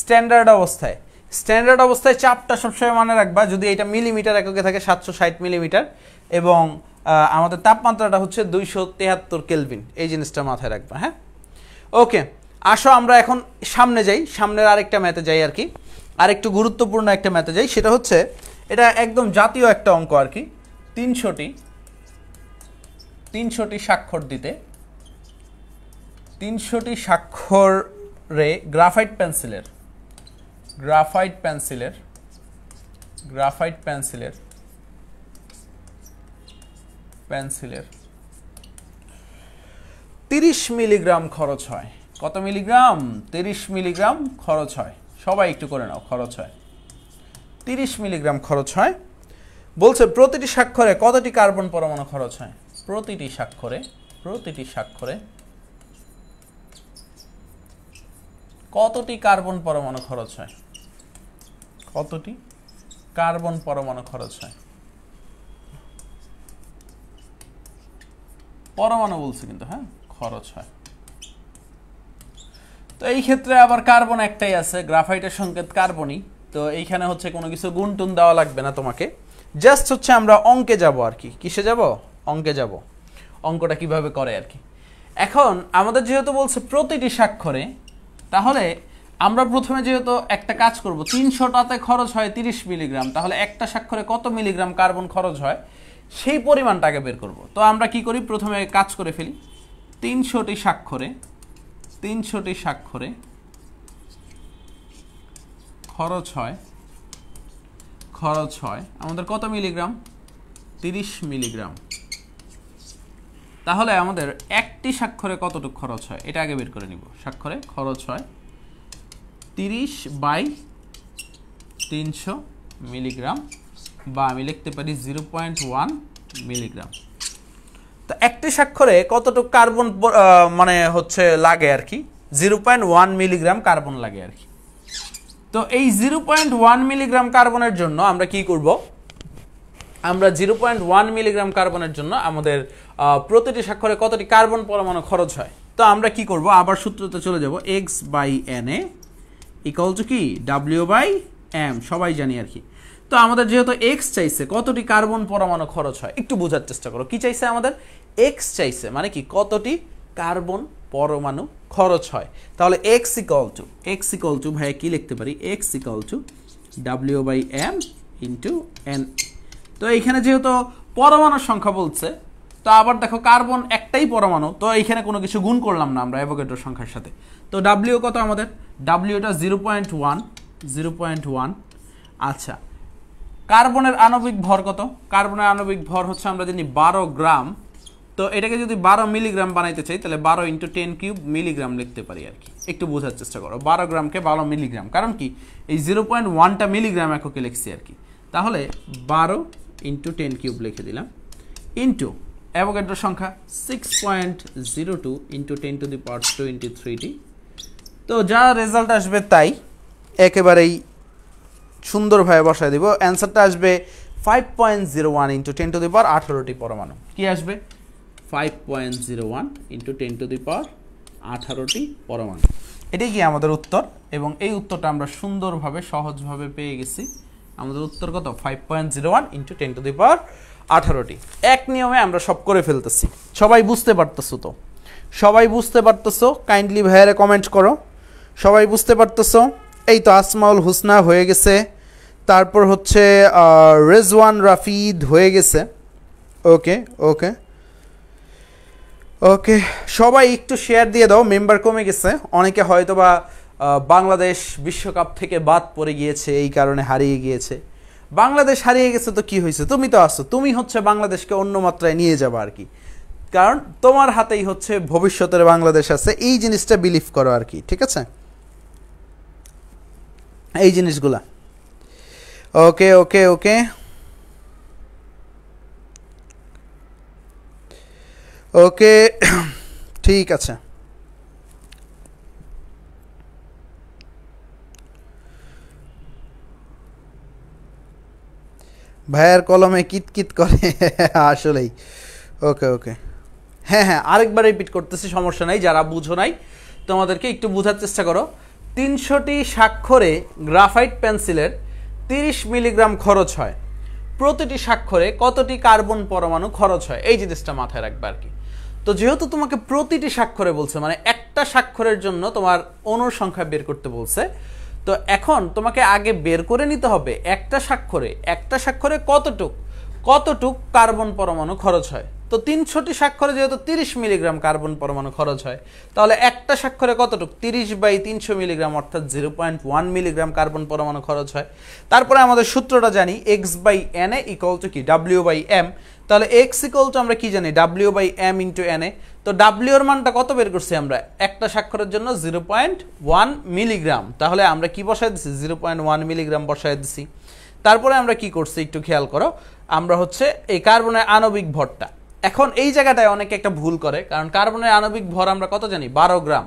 S1: স্ট্যান্ডার্ড অবস্থায়, স্ট্যান্ডার্ড অবস্থায় চাপটা সবসময় মনে রাখবা, যদি এটা মিলিমিটার এককে থাকে 760 মিলিমিটার এবং আমাদের তাপমাত্রাটা হচ্ছে 273 কেলভিন, এই জিনিসটা মাথায় রাখবা। হ্যাঁ ওকে আসো আমরা এখন সামনে যাই, সামনের আরেকটা ম্যাথে যাই আর কি, আরেকটু গুরুত্বপূর্ণ একটা ম্যাথে যাই। সেটা হচ্ছে এটা একদম জাতীয় একটা অঙ্ক আর কি। 300টি স্বাক্ষর দিতে 300টি স্বাক্ষরে গ্রাফাইট পেন্সিলের 30 মিলিগ্রাম খরচ হয়। কত মিলিগ্রাম? 30 মিলিগ্রাম খরচ হয়। সবাই একটু করে নাও, খরচ হয় 30 মিলিগ্রাম খরচ হয়। বলছে প্রতিটি স্বাক্ষরে কতটি কার্বন পরমাণু খরচ হয়? প্রতিটি স্বাক্ষরে কতটি কার্বন পরমাণু খরচ হয়? কতটি কার্বন পরমাণু খরচ হয়? পরমাণু বলছে কিন্তু, হ্যাঁ খরচ হয়। তো এই ক্ষেত্রে আবার কার্বন একটাই আছে, গ্রাফাইটের সংকেত কার্বনই। তো এইখানে হচ্ছে কোনো কিছু গুণটুন দেওয়া লাগবে না তোমাকে, জাস্ট হচ্ছে আমরা অঙ্কে যাব আর কি। কিসে যাব? অঙ্কে যাব। অঙ্কটা কিভাবে করে আর কি। এখন আমাদের যেহেতু বলছে প্রতিটি স্বাক্ষরে, তাহলে আমরা প্রথমে যেহেতু একটা কাজ করব, 300টাতে খরচ হয় 30 মিলিগ্রাম, তাহলে একটা স্বাক্ষরে কত মিলিগ্রাম কার্বন খরচ হয় সেই পরিমাণটাকে বের করব। তো আমরা কি করি, প্রথমে কাজ করে ফেলি। 300টি স্বাক্ষরে খরচ হয় আমাদের কত মিলিগ্রাম? 30 মিলিগ্রাম। তাহলে আমাদের একটি স্বাক্ষরে কতটুকু খরচ হয় এটা আগে বের করে নিব। স্বাক্ষরে খরচ হয় 30/300 মিলিগ্রাম, বা আমি লিখতে পারি 0.1 মিলিগ্রাম। তো একটি স্বাক্ষরে কতটুকু কার্বন মানে হচ্ছে লাগে আর কি? 0.1 মিলিগ্রাম কার্বন লাগে আর কি। তো এই 0.1 মিলিগ্রাম কার্বনের জন্য আমরা কি করব? আমরা 0.1 মিলিগ্রাম কার্বনের জন্য আমাদের প্রতিটি স্বাক্ষরে কতটি কার্বন পরমাণু খরচ হয়। তো আমরা কি করব, আবার সূত্রতে চলে যাব। x/na ইকুয়াল টু কি w/m, সবাই জানি আর কি। তো আমাদের যেহেতু x চাইছে কতটি কার্বন পরমাণু খরচ হয়, একটু বোঝার চেষ্টা করো। কি চাইছে আমাদের? x চাইছে, মানে কি কতটি কার্বন পরমাণু খরচ হয়। তাহলে x ইকুয়াল টু ভাই কি লিখতে পারি? x equal to w/m into n। তো এইখানে যেহেতু পরমাণুর সংখ্যা বলছে, তো আবার দেখো কার্বন একটাই পরমাণু, তো এইখানে কোনো কিছু গুণ করলাম না আমরা অ্যাভোগাড্রো সংখ্যার সাথে। তো w কত আমাদের? w টা 0.1, 0.1। আচ্ছা, কার্বনের আণবিক ভর কত? কার্বনের আণবিক ভর হচ্ছে আমরা জানি 12 গ্রাম। তো এটাকে যদি 12 মিলিগ্রাম বানাইতে চাই তাহলে 12 × 10³ মিলিগ্রাম লিখতে পারি আর কি। একটু বোঝার চেষ্টা করো, 12 গ্রামকে 12 মিলিগ্রাম, কারণ কি এই 0.1টা মিলিগ্রাম এককে লিখছি আর কি। তাহলে 12 × 10³ লিখে দিলাম, ইন্টু অ্যাভোগাড্রো সংখ্যা 6.02 × 10⁻23t। তো যা রেজাল্ট আসবে তাই একেবারেই সুন্দরভাবে বসায় দিব। অ্যান্সারটা আসবে 5.01 × 10⁻18টি পরমাণু। কি আসবে? 5.01 × 10⁻18টি পরমাণু। এটাই কি আমাদের উত্তর, এবং এই উত্তরটা আমরা সুন্দরভাবে সহজভাবে পেয়ে গেছি। আমাদের উত্তর কত? 5.01 × 10⁻18টি। এক নিয়মে আমরা সব করে ফেলতেছি। সবাই বুঝতে পারতেছো তো? সবাই বুঝতে পারতেছো? কাইন্ডলি ভাইয়ারে কমেন্ট করো, সবাই বুঝতে পারতেছো? এই তো আসমাউল হুসনা হয়ে গেছে, তারপর হচ্ছে রেজওয়ান রাফিদ হয়ে গেছে। ওকে ওকে ওকে, সবাই একটু শেয়ার দিয়ে দাও, মেম্বার কমে গেছে। অনেকে হয়তো বা বাংলাদেশ বিশ্বকাপ থেকে বাদ পড়ে গিয়েছে, এই কারণে হারিয়ে গিয়েছে। বাংলাদেশ হারিয়ে গেছে তো কি হয়েছে, তুমি তো আসছো, তুমি হচ্ছে বাংলাদেশকে অন্য মাত্রায় নিয়ে যাবা আর কি, কারণ তোমার হাতেই হচ্ছে ভবিষ্যতের বাংলাদেশ আছে। এই জিনিসটা বিলিভ করো আর কি, ঠিক আছে? এই জিনিসগুলা ওকে ওকে ওকে ওকে ঠিক আছে। ভাইয়ার কলমে কিতকিত করে আসলেই। ওকে ওকে, হ্যাঁ হ্যাঁ, আরেকবার রিপিট করতেছি, সমস্যা নাই। যারা বুঝো নাই তোমাদেরকে একটু বোঝার চেষ্টা করো। 300টি স্বাক্ষরে গ্রাফাইট পেন্সিলের 30 মিলিগ্রাম খরচ হয়। প্রতিটি স্বাক্ষরে কতটি কার্বন পরমাণু খরচ হয়, এই জিনিসটা মাথায় রাখবে আর কি। তো যেহেতু তোমাকে প্রতিটি স্বাক্ষরে বলছে, মানে একটা স্বাক্ষরের জন্য তোমার অণুর সংখ্যা বের করতে বলছে, তো এখন তোমাকে আগে বের করে নিতে হবে একটা স্বাক্ষরে কতটুক কার্বন পরমাণু খরচ হয়। তো 300টি স্বাক্ষরে যেহেতু 30 মিলিগ্রাম কার্বন পরমাণু খরচ হয়, তাহলে একটা স্বাক্ষরে কতটুক? 30/300 মিলিগ্রাম, অর্থাৎ 0.1 মিলিগ্রাম কার্বন পরমাণু খরচ হয়। তারপরে আমাদের সূত্রটা জানি, x/na = কি? w/m। তাহলে x = আমরা কি জানি? w/m × na। তো w এর মানটা কত বের করছি আমরা? একটা স্বাক্ষরের জন্য 0.1 মিলিগ্রাম। তাহলে আমরা কি বসায় দিছি? 0.1 মিলিগ্রাম বসায় দিছি। তারপরে আমরা কি করছি একটু খেয়াল করো, আমরা হচ্ছে এই কার্বনের আণবিক ভরটা, এখন এই জায়গাটায় অনেকে একটা ভুল করে, কারণ কার্বনের আণবিক ভর আমরা কত জানি? 12 গ্রাম,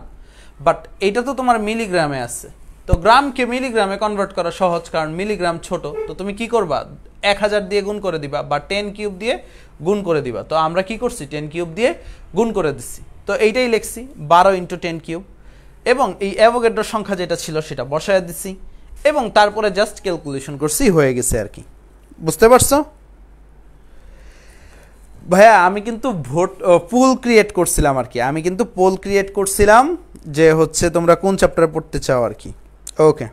S1: বাট এটা তো তোমার মিলিগ্রামে আছে। তো গ্রামকে মিলিগ্রামে কনভার্ট করা সহজ, কারণ মিলিগ্রাম ছোট। তো তুমি কি করবা? 1000 দিয়ে গুণ করে দিবা, বা 10³ দিয়ে গুণ করে দিবা। তো আমরা কি করছি? 10³ দিয়ে গুণ করে দিচ্ছি। তো এইটাই লিখছি 12 × 10³, এবং এই অ্যাভোগাড্রো সংখ্যা যেটা ছিল সেটা বসায় দিছি, এবং তারপরে জাস্ট ক্যালকুলেশন করছি, হয়ে গেছে আর কি। বুঝতে পারছো ভাইয়া? আমি কিন্তু পুল ক্রিয়েট করছিলাম আর কি, আমি কিন্তু পোল ক্রিয়েট করছিলাম যে হচ্ছে তোমরা কোন চ্যাপ্টারে পড়তে চাও আর কি। ওকে,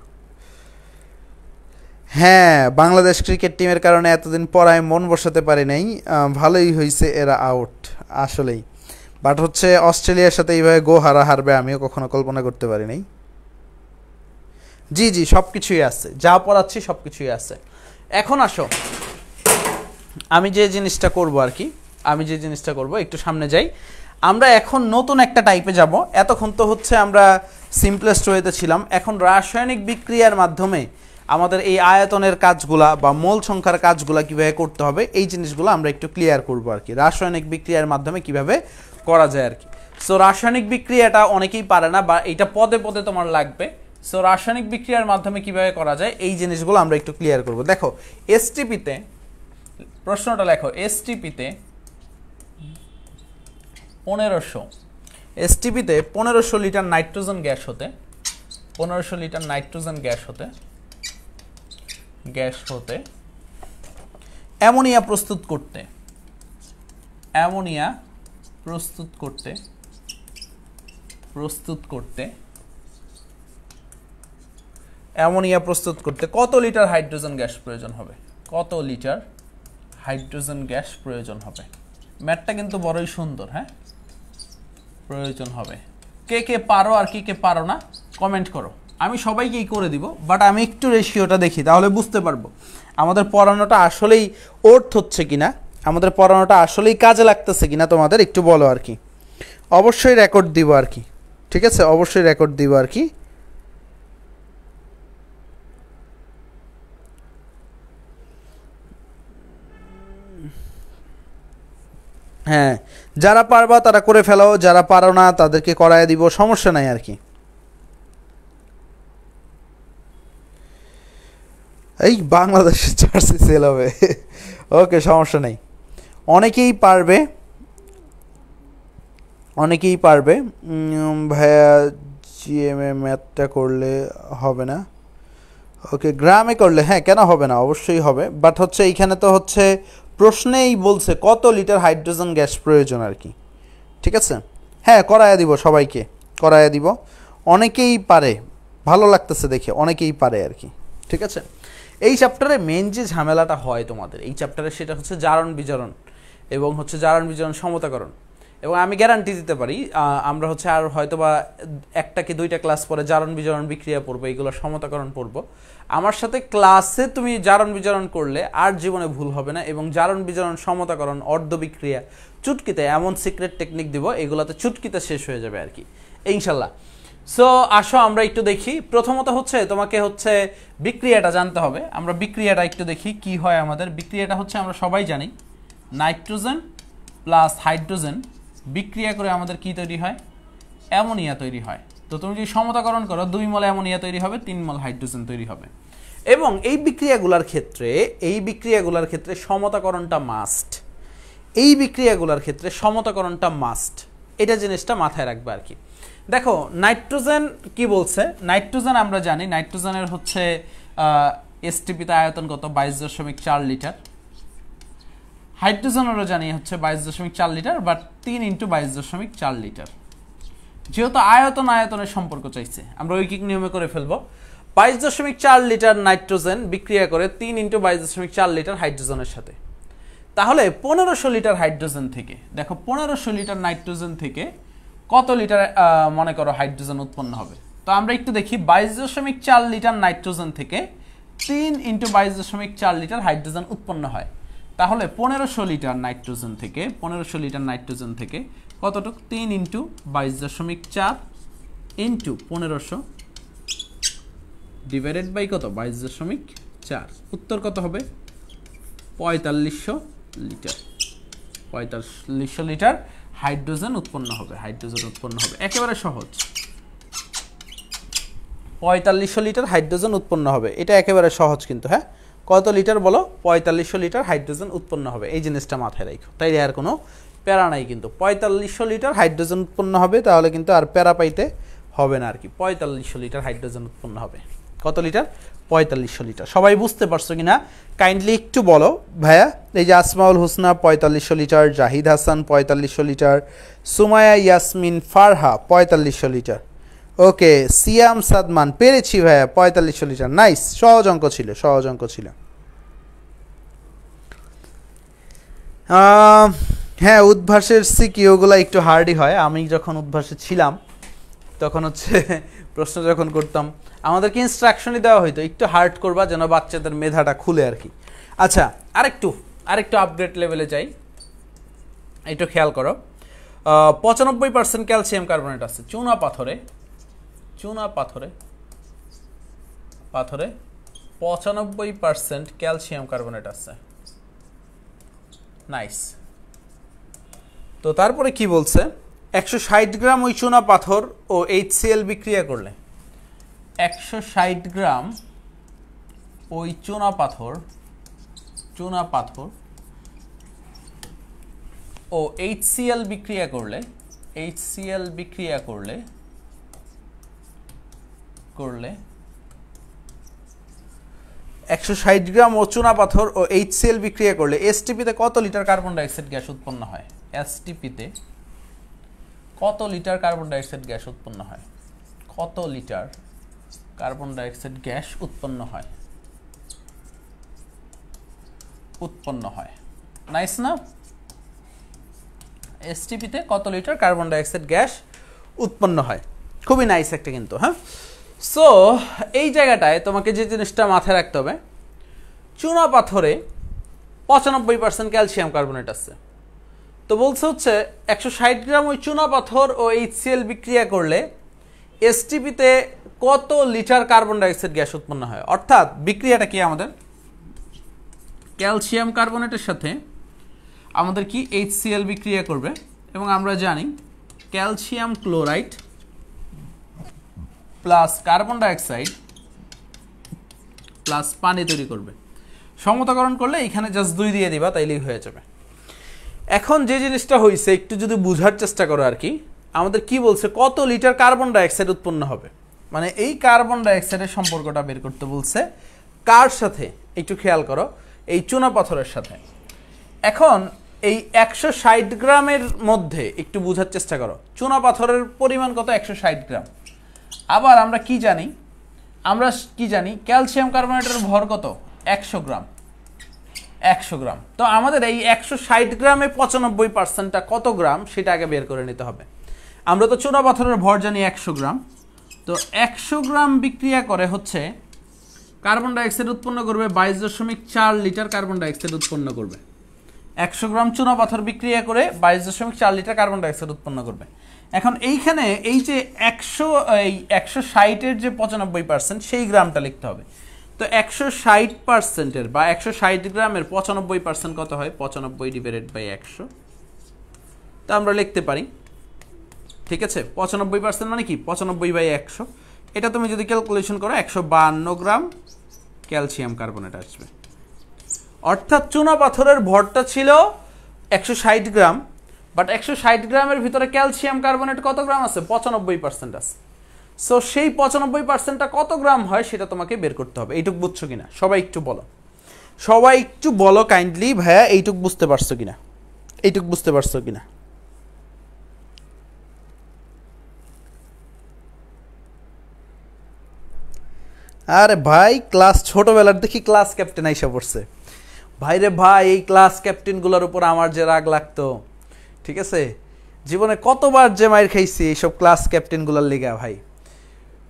S1: হ্যাঁ, বাংলাদেশ ক্রিকেট টিমের কারণে এতদিন পড়ায় মন বসাতে পারি নাই। ভালোই হয়েছে এরা আউট আসলেই, বাট হচ্ছে অস্ট্রেলিয়ার সাথে এইভাবে হারবে আমিও কখনো কল্পনা করতে পারি নাই। জি জি, সব কিছুই আছে, যা পড়াচ্ছি সব কিছুই আছে। এখন আসো, আমি যে জিনিসটা করব আর কি, একটু সামনে যাই। আমরা এখন নতুন একটা টাইপে যাব। এতক্ষণ তো হচ্ছে আমরা সিম্পলেস্ট ওয়েতে ছিলাম, এখন রাসায়নিক বিক্রিয়ার মাধ্যমে আমাদের এই আয়তনের কাজগুলা বা মোল সংখ্যার কাজগুলা কিভাবে করতে হবে, এই জিনিসগুলো আমরা একটু ক্লিয়ার করব আর কি। রাসায়নিক বিক্রিয়ার মাধ্যমে কিভাবে করা যায় আর কি। সো রাসায়নিক বিক্রিয়াটা অনেকেই পারে না, বা এটা পদে পদে তোমার লাগবে। সো রাসায়নিক বিক্রিয়ার মাধ্যমে কিভাবে করা যায়, এই জিনিসগুলো আমরা একটু ক্লিয়ার করব। দেখো, এসটিপিতে প্রশ্নটা লেখো, এসটিপিতে 1500 লিটার নাইট্রোজেন গ্যাস হতে 1500 লিটার নাইট্রোজেন গ্যাস হতে অ্যামোনিয়া প্রস্তুত করতে কত লিটার হাইড্রোজেন গ্যাস প্রয়োজন হবে? কত লিটার হাইড্রোজেন গ্যাস প্রয়োজন হবে? ম্যাথটা কিন্তু বড়ই সুন্দর। হ্যাঁ, প্রয়োজন হবে। কে কে পারো আর কে কে পারো না কমেন্ট করো। আমি সবাইকেই করে দিব, বাট আমি একটু রেশিওটা দেখি, তাহলে বুঝতে পারবো আমাদের পড়ানোটা আসলেই অর্থ হচ্ছে কিনা, আমাদের পড়ানোটা আসলেই কাজে লাগতেছে কিনা। তোমাদের একটু বলো আর কি, অবশ্যই রেকর্ড দিব আর কি, ঠিক আছে, অবশ্যই রেকর্ড দিব আর কি। হ্যাঁ, যারা পারবা তারা করে ফেলো, যারা পারো না তাদেরকে করায় দিব, সমস্যা নাই আর কি। এই বাংলাদেশের জার্সি সেল হবে, ওকে সমস্যা নেই, অনেকেই পারবে, অনেকেই পারবে। ভাইয়া জিএমএ ম্যাথটা করলে হবে না? ওকে, গ্রামে করলে হ্যাঁ কেন হবে না, অবশ্যই হবে, বাট হচ্ছে এইখানে তো হচ্ছে প্রশ্নেই বলছে কত লিটার হাইড্রোজেন গ্যাস প্রয়োজন আর কি, ঠিক আছে। হ্যাঁ করায়া দিব, সবাইকে করায়া দিব, অনেকেই পারে, ভালো লাগতেছে দেখে, অনেকেই পারে আর কি, ঠিক আছে। এই চ্যাপ্টারে মেন যে ঝামেলাটা হয় তোমাদের এই চ্যাপ্টারে, সেটা হচ্ছে জারণ বিজারণ এবং হচ্ছে জারণ বিজারণ সমতাকরণ। এবং আমি গ্যারান্টি দিতে পারি আমরা হচ্ছে আর হয়তো বা একটা কি দুইটা ক্লাস পরে জারণ বিজারণ বিক্রিয়া পড়বো, এইগুলো সমতাকরণ পড়বো। আমার সাথে ক্লাসে তুমি জারণ বিজারণ করলে আর জীবনে ভুল হবে না, এবং জারণ বিজারণ সমতাকরণ অর্ধ বিক্রিয়া চুটকিতে এমন সিক্রেট টেকনিক দিব, এগুলোতে চুটকিতে শেষ হয়ে যাবে আর কি ইনশাল্লাহ। সো আসো আমরা একটু দেখি। প্রথমত হচ্ছে তোমাকে হচ্ছে বিক্রিয়াটা জানতে হবে। আমরা বিক্রিয়াটা একটু দেখি কি হয় আমাদের। বিক্রিয়াটা হচ্ছে আমরা সবাই জানি নাইট্রোজেন প্লাস হাইড্রোজেন বিক্রিয়া করে আমাদের কি তৈরি হয়, অ্যামোনিয়া তৈরি হয়। তো তুমি যদি সমতাকরণ করো 2 মল অ্যামোনিয়া তৈরি হবে, 3 মল হাইড্রোজেন তৈরি হবে। এবং এই বিক্রিয়াগুলোর ক্ষেত্রে সমতাকরণটা মাস্ট, এই বিক্রিয়াগুলোর ক্ষেত্রে সমতাকরণটা মাস্ট, এটা জিনিসটা মাথায় রাখবে আর কি। দেখো নাইট্রোজেন কি বলছে, নাইট্রোজেন আমরা জানি নাইট্রোজেনের হচ্ছে এসটিপিতে আয়তন কত, 22.4 লিটার। হাইড্রোজেনেরও জানি হচ্ছে 22.4 লিটার, বাট 3 × 22.4 লিটার। যেহেতু আয়তনের সম্পর্ক চাইছে, আমরা ঐকিক নিয়মে করে ফেলবো। 22.4 লিটার নাইট্রোজেন বিক্রিয়া করে 3 × 22.4 লিটার হাইড্রোজেনের সাথে। তাহলে 1500 লিটার হাইড্রোজেন থেকে, দেখো 1500 লিটার নাইট্রোজেন থেকে কত লিটার মনে করো হাইড্রোজেন উৎপন্ন হবে। তো আমরা একটু দেখি, 22.4 লিটার নাইট্রোজেন থেকে 3 × 22.4 লিটার হাইড্রোজেন উৎপন্ন হয়। তাহলে 1500 লিটার নাইট্রোজেন থেকে কতটুকু, 3 × 22.4 ইন্টু 1500 ডিভাইডেড বাই কত, 22.4, উত্তর কত হবে, 4500 লিটার। 4500 লিটার হাইড্রোজেন উৎপন্ন হবে, একেবারে সহজ। 4500 লিটার হাইড্রোজেন উৎপন্ন হবে, এটা একেবারে সহজ কিন্তু। হ্যাঁ কত লিটার বলো, 4500 লিটার হাইড্রোজেন উৎপন্ন হবে, এই জিনিসটা মাথায় রাখো, তাই আর কোনো প্যারা নাই কিন্তু। 4500 লিটার হাইড্রোজেন উৎপন্ন হবে, তাহলে কিন্তু আর প্যারা পাইতে হবে না আর কি। 4500 লিটার হাইড্রোজেন উৎপন্ন হবে, কত লিটার, 4500 লিটার। সবাই বুঝতে পারছো কিনা কাইন্ডলি একটু বলো ভাইয়া। এই যে Asmaul Hosna 4500 litre, Zahid Hasan 4500 litre, Sumaya Yasmin Farha 4500 litre. Okay, Siam Sadman পেরেছি ভাইয়া 4500 লিটার, নাইস, সহজ অঙ্ক ছিল। হ্যাঁ উদ্ভাসের সিকিউগুলো একটু হার্ডই হয়। আমি যখন উদ্ভাসে ছিলাম তখন হচ্ছে প্রশ্ন যখন করতাম আমাদেরকে ইনস্ট্রাকশনই দেওয়া হইতো একটু হার্ড করবা যেন বাচ্চাদের মেধাটা খুলে আর কি। আচ্ছা আরেকটু আপগ্রেড লেভেলে যাই, একটু খেয়াল করো। 95% ক্যালসিয়াম কার্বনেট আছে চুনা পাথরে 95% ক্যালসিয়াম কার্বনেট আছে, নাইস। তো তারপরে কি বলছে, 160 গ্রাম ওই চুনা পাথর ও HCl বিক্রিয়া করলে, 160 গ্রাম ওই চুনা পাথর ও HCl বিক্রিয়া করলে 160 গ্রাম ও চুনা পাথর ও HCl বিক্রিয়া করলে এসটিপিতে কত লিটার কার্বন ডাইঅক্সাইড গ্যাস উৎপন্ন হয়? এসটিপিতে কত লিটার কার্বন ডাইঅক্সাইড গ্যাস উৎপন্ন হয়? কত লিটার কার্বন ডাইঅক্সাইড গ্যাস উৎপন্ন হয়? নাইস না? এসটিপিতে কত লিটার কার্বন ডাইঅক্সাইড গ্যাস উৎপন্ন হয়, খুবই নাইস একটা কিন্তু। হ্যাঁ সো এই জায়গাটায় তোমাকে যে জিনিসটা মাথায় রাখতে হবে, চুনা পাথরে 95% ক্যালসিয়াম কার্বনেট আছে। তো বলছে হচ্ছে 160 গ্রাম ওই চুনা পাথর ও HCl বিক্রিয়া করলে এসটিপিতে কত লিটার কার্বন ডাইঅক্সাইড গ্যাস উৎপন্ন হয়। অর্থাৎ বিক্রিয়াটা কি, আমাদের ক্যালসিয়াম কার্বনেটের সাথে আমাদের কি HCl বিক্রিয়া করবে, এবং আমরা জানি calcium chloride plus carbon dioxide plus পানি তৈরি করবে। সমতাকরণ করলে এখানে জাস্ট 2 দিয়ে দিবা, তাইলেই হয়ে যাবে। এখন যে জিনিসটা হয়েছে একটু যদি বোঝার চেষ্টা করো আর কি, আমাদের কি বলছে, কত লিটার কার্বন ডাইঅক্সাইড উৎপন্ন হবে, মানে এই কার্বন ডাইঅক্সাইডের সম্পর্কটা বের করতে বলছে। কার সাথে একটু খেয়াল করো, এই চুনা পাথরের সাথে। এখন এই 160 গ্রামের মধ্যে একটু বোঝার চেষ্টা করো, চুনা পাথরের পরিমাণ কত, 160 গ্রাম। আবার আমরা কি জানি ক্যালসিয়াম কার্বনেটের ভর কত, 100 গ্রাম। 100 গ্রাম। তো আমাদের এই 160 গ্রামে 95%টা কত গ্রাম সেটা আগে বের করে নিতে হবে। আমরা তো চুনা পাথরের ভর জানি 100 গ্রাম। তো 100 গ্রাম বিক্রিয়া করে হচ্ছে কার্বন ডাইঅক্সাইড উৎপন্ন করবে 22.4 লিটার কার্বন ডাইঅক্সাইড উৎপন্ন করবে। 100 গ্রাম চুনা পাথর বিক্রিয়া করে 22.4 লিটার কার্বন ডাইঅক্সাইড উৎপন্ন করবে। এখন এইখানে এই যে 160-এর যে 95% সেই গ্রামটা লিখতে হবে। তো 160%-এর বা 160 গ্রামের 95% কত হয়, 95/100। তো আমরা লিখতে পারি, ঠিক আছে, 95% মানে কি, 95/100। এটা তুমি যদি ক্যালকুলেশন করো 152 গ্রাম ক্যালসিয়াম কার্বনেট আসবে। অর্থাৎ চুনা পাথরের ভরটা ছিল 160 গ্রাম, বাট 160 গ্রামের ভিতরে ক্যালসিয়াম কার্বনেট কত গ্রাম আছে, 95% আছে। সো সেই 95%টা কত গ্রাম হয় সেটা তোমাকে বের করতে হবে। এইটুকু বুঝছো কিনা সবাই একটু বলো, কাইন্ডলি ভাইয়া এইটুকু বুঝতে পারছো কিনা। আরে ভাই ক্লাস, ছোটবেলার দেখি ক্লাস ক্যাপ্টেন আইসা পড়ছে। ভাইরে ভাই, এই ক্লাস ক্যাপ্টেনগুলোর উপর আমার যে রাগ লাগতো, ঠিক আছে, জীবনে কতবার যে মাইর খাইছি এইসব ক্লাস ক্যাপ্টেনগুলোর লিগা। ভাই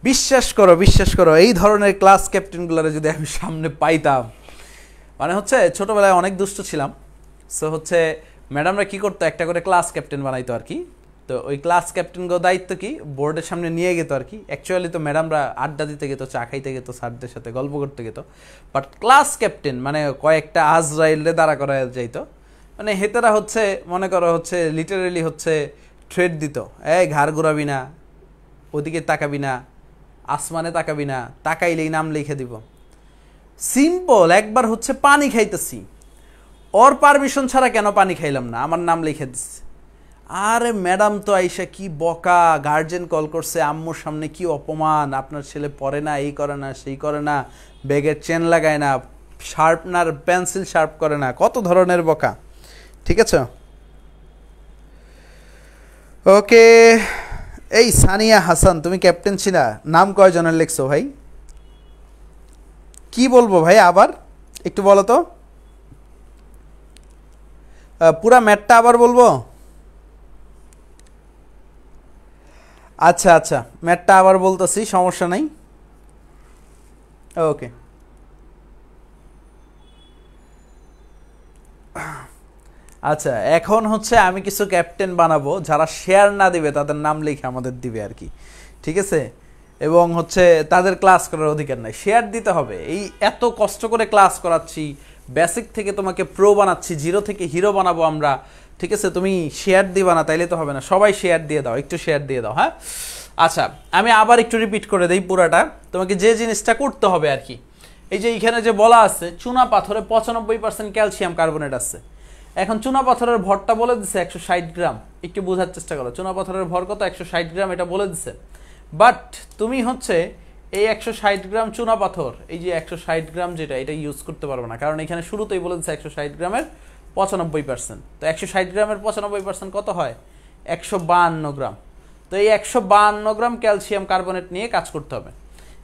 S1: বিশ্বাস করো এই ধরনের ক্লাস ক্যাপ্টেনগুলোরে যদি আমি সামনে পাইতাম, মানে হচ্ছে ছোটবেলায় অনেক দুষ্ট ছিলাম। সো হচ্ছে ম্যাডামরা কি করতো, একটা করে ক্লাস ক্যাপ্টেন বানাইতো আর কি। তো ওই ক্লাস ক্যাপ্টেনগুলো দায়িত্ব কি, বোর্ডের সামনে নিয়ে যেত আর কি। অ্যাকচুয়ালি তো ম্যাডামরা আড্ডা দিতে যেত, চা খাইতে যেত, স্যারদের সাথে গল্প করতে যেত। বাট ক্লাস ক্যাপ্টেন মানে কয়েকটা আজরাইলে দাঁড়া করা যাইতো, মানে হেতেরা হচ্ছে মনে করো হচ্ছে লিটারেলি হচ্ছে থ্রেড দিত, এই ঘাড় ঘুরাবি না, ওদিকে তাকাবি না, আসমানে তাকাবি না, তাকাইলেই নাম লিখে দিব। সিম্পল, একবার হচ্ছে পানি খাইতেছি, ওর পারমিশন ছাড়া কেন পানি খাইলাম না, আমার নাম লিখে দিচ্ছে। আরে ম্যাডাম তো আইসা কি বকা, গার্জেন কল করছে, আম্মুর সামনে কি অপমান, আপনার ছেলে পড়ে না, এই করে না, সেই করে না, ব্যাগের চেন লাগায় না, শার্পনার পেন্সিল শার্প করে না, কত ধরনের বকা। ঠিক আছে, ওকে। এই সানিয়া হাসান, তুমি ক্যাপ্টেন ছিলা, নাম কয়জনের লিখছো ভাই? কি বলবো ভাই, আবার একটু বলো তো, পুরা ম্যাটটা আবার বলবো? আচ্ছা আচ্ছা, ম্যাটটা আবার বলতেছি, সমস্যা নাই, ওকে। আচ্ছা, এখন হচ্ছে আমি কিছু ক্যাপ্টেন বানাবো, যারা শেয়ার না দিবে তাদের নাম লিখে আমাদের দিবে আর কি, ঠিক আছে। এবং হচ্ছে তাদের ক্লাস করার অধিকার নাই, শেয়ার দিতে হবে। এই এত কষ্ট করে ক্লাস করাচ্ছি, বেসিক থেকে তোমাকে প্রো বানাচ্ছি, জিরো থেকে হিরো বানাবো আমরা, ঠিক আছে। তুমি শেয়ার দিবা না তাইলে তো হবে না, সবাই শেয়ার দিয়ে দাও, একটু শেয়ার দিয়ে দাও, হ্যাঁ। আচ্ছা, আমি আবার একটু রিপিট করে দিই পুরাটা, তোমাকে যে জিনিসটা করতে হবে আর কি। এই যে এইখানে যে বলা আছে চুনা পাথরে 95% ক্যালসিয়াম কার্বনেট আছে। এখন চুনা পাথরের ভরটা বলে দিছে 160 গ্রাম, একটু বোঝার চেষ্টা করো, চুনা পাথরের ভর কত, 160 গ্রাম, এটা বলে দিছে। বাট তুমি হচ্ছে এই 160 গ্রাম চুনা পাথর, এই যে 160 গ্রাম যেটা, এটা ইউজ করতে পারবে না, কারণ এখানে শুরুতেই বলে দিচ্ছে 160 গ্রামের 95%। তো 160 গ্রামের 95% কত হয়, 152 গ্রাম। তো এই 152 গ্রাম ক্যালসিয়াম কার্বনেট নিয়ে কাজ করতে হবে।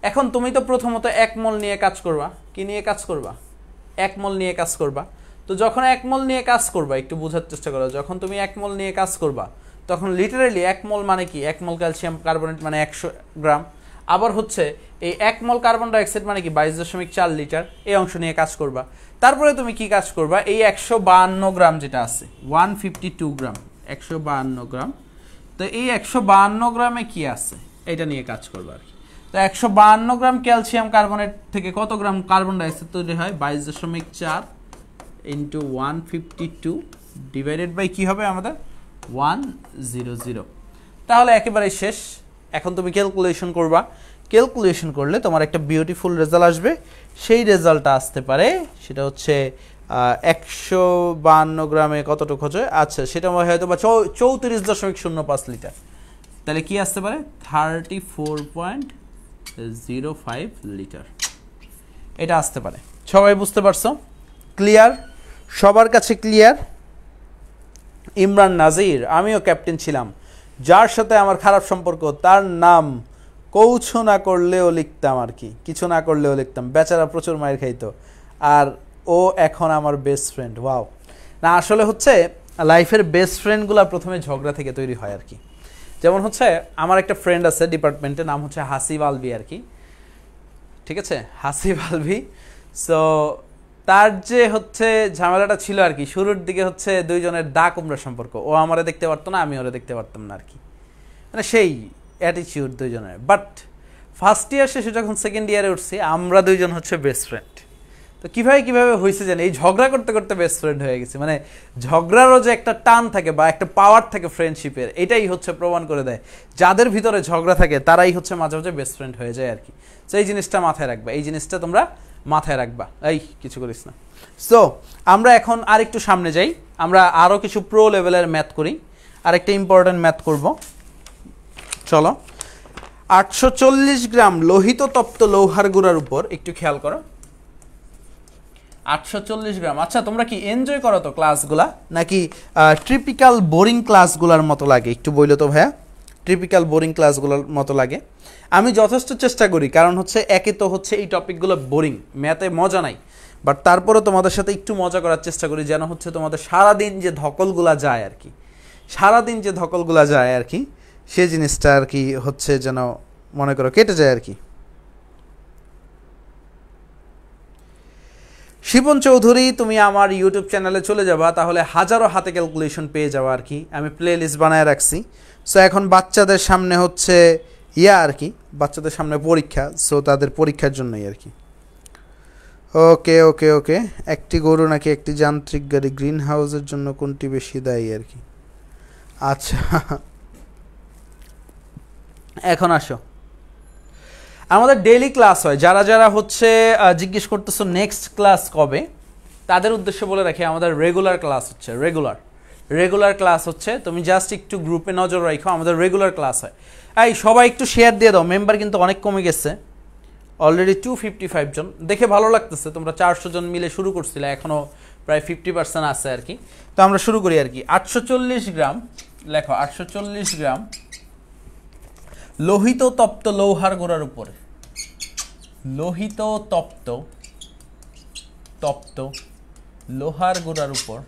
S1: এখন তুমি তো প্রথমত 1 মোল নিয়ে কাজ করবা, কি নিয়ে কাজ করবা, 1 মোল নিয়ে কাজ করবা। তো যখন 1 মোল নিয়ে কাজ করবা, একটু বোঝার চেষ্টা করো, যখন তুমি 1 মোল নিয়ে কাজ করবা তখন লিটারেলি 1 মোল মানে কি, 1 মোল ক্যালসিয়াম কার্বনেট মানে 100 গ্রাম। আবার হচ্ছে এই 1 মোল কার্বন ডাইঅক্সাইড মানে কি 22.4 লিটার, এই অংশ নিয়ে কাজ করবা। তারপরে তুমি কি কাজ করবা, এই 152 গ্রাম যেটা আছে 152 গ্রাম 152 গ্রাম, তো এই 152 গ্রামে কি আছে এটা নিয়ে কাজ করবা আর কি। তো 152 গ্রাম ক্যালসিয়াম কার্বনেট থেকে কত গ্রাম কার্বন ডাইঅক্সাইড তৈরি হয়, 22.4 ইন্টু 152 ডিভাইডেড বাই কি হবে আমাদের 100। তাহলে একেবারে শেষ। এখন তুমি ক্যালকুলেশন করবা, ক্যালকুলেশন করলে তোমার একটা বিউটিফুল রেজাল্ট আসবে। সেই রেজাল্টটা আসতে পারে সেটা হচ্ছে 152 গ্রামে কতটুকু হচ্ছে, আচ্ছা সেটা হয়তো বা 34.05 লিটার। তাহলে কি আসতে পারে 34.05 লিটার, এটা আসতে পারে। সবাই বুঝতে পারছো? ক্লিয়ার? সবার কাছে ক্লিয়ার? ইমরান নাজির, আমিও ক্যাপ্টেন ছিলাম, যার সাথে আমার খারাপ সম্পর্ক, তার নাম কৌছো না করলেও লিখতাম আর কি, কিছু না করলেও লিখতাম, বেচারা প্রচুর মায়ের খাইতো, আর ও এখন আমার বেস্ট ফ্রেন্ড। ওয়াও। না আসলে হচ্ছে লাইফের বেস্ট ফ্রেন্ডগুলো প্রথমে ঝগড়া থেকে তৈরি হয় আর কি। যেমন হচ্ছে আমার একটা ফ্রেন্ড আছে ডিপার্টমেন্টে, নাম হচ্ছে হাসিব আলভি আর কি, ঠিক আছে, হাসিব আলভি। সো তার যে হচ্ছে ঝামেলাটা ছিল আর কি, শুরুর দিকে হচ্ছে দুইজনের দা কুমড়া সম্পর্ক, ও আমারে দেখতে পারতো না, আমি ওরে দেখতে পারতাম না আর কি, মানে সেই অ্যাটিচিউড দুইজনের। বাট ফার্স্ট ইয়ার শেষে যখন সেকেন্ড ইয়ারে উঠছি, আমরা দুইজন হচ্ছে বেস্ট ফ্রেন্ড। তো কীভাবে হয়েছে জানি, এই ঝগড়া করতে করতে বেস্ট ফ্রেন্ড হয়ে গেছে। মানে ঝগড়ারও যে একটা টান থাকে বা একটা পাওয়ার থাকে ফ্রেন্ডশিপের, এটাই হচ্ছে প্রমাণ করে দেয় যাদের ভিতরে ঝগড়া থাকে তারাই হচ্ছে মাঝে মাঝে বেস্ট ফ্রেন্ড হয়ে যায় আর কি। তো এই জিনিসটা মাথায় রাখবা, এই জিনিসটা তোমরা মাথায় রাখবা। এই কিছু করিস না। সো আমরা এখন আর একটু সামনে যাই, আমরা আরও কিছু প্রো লেভেলের ম্যাথ করি, আরেকটা ইম্পর্টেন্ট ম্যাথ করব। চলো, 840 গ্রাম লোহিত তপ্ত লৌহার গুঁড়ার উপর একটু খেয়াল করো, 840 গ্রাম। আচ্ছা তোমরা কি এনজয় করো তো ক্লাসগুলা, নাকি ট্রিপিক্যাল বোরিং ক্লাসগুলোর মতো লাগে? একটু বললো তো ভাইয়া, ট্রিপিক্যাল বোরিং ক্লাসগুলোর মতো লাগে? আমি যথেষ্ট চেষ্টা করি, কারণ হচ্ছে একে তো হচ্ছে এই টপিকগুলো বোরিং, ম্যাথে মজা নাই, বাট তারপরেও তোমাদের সাথে একটু মজা করার চেষ্টা করি, যেন হচ্ছে তোমাদের সারাদিন যে ধকলগুলা যায় আর কি, সারাদিন যে ধকলগুলা যায় আর কি, সে জিনিসটা আর কি হচ্ছে যেন মনে করো কেটে যায় আর কি। শিপন চৌধুরী, তুমি আমার ইউটিউব চ্যানেলে চলে যাবা, তাহলে হাজারো হাতে ক্যালকুলেশন পেয়ে যাওয়া আর কি। আমি প্লে লিস্ট বানায় রাখছি। সো এখন বাচ্চাদের সামনে হচ্ছে আর কি, বাচ্চাদের সামনে পরীক্ষা, সো তাদের পরীক্ষার জন্যই আর কি। ওকে ওকে ওকে, একটি গরু নাকি একটি যান্ত্রিক গাড়ি গ্রিন হাউসের জন্য কোনটি বেশি দায়ী আর কি? আচ্ছা এখন আসো, আমাদের ডেইলি ক্লাস হয়, যারা যারা হচ্ছে জিজ্ঞেস করতেছো নেক্সট ক্লাস কবে, তাদের উদ্দেশ্যে বলে রাখি আমাদের রেগুলার ক্লাস হচ্ছে, রেগুলার ক্লাস হচ্ছে। তুমি জাস্ট একটু গ্রুপে নজর রাখো, আমাদের রেগুলার ক্লাস হয়। এই সবাই একটু শেয়ার দিয়ে দাও, মেম্বার কিন্তু অনেক কমে গেছে, অলরেডি 255 জন, দেখে ভালো লাগতেছে। তোমরা 400 জন মিলে শুরু করছিলে, এখনও প্রায় 50% আছে আর কি। তো আমরা শুরু করি আর কি। 840 গ্রাম লেখো, 840 গ্রাম লোহিত তপ্ত লৌহার গুঁড়ার উপরে, লোহিত তপ্ত লোহার গুঁড়ার উপর,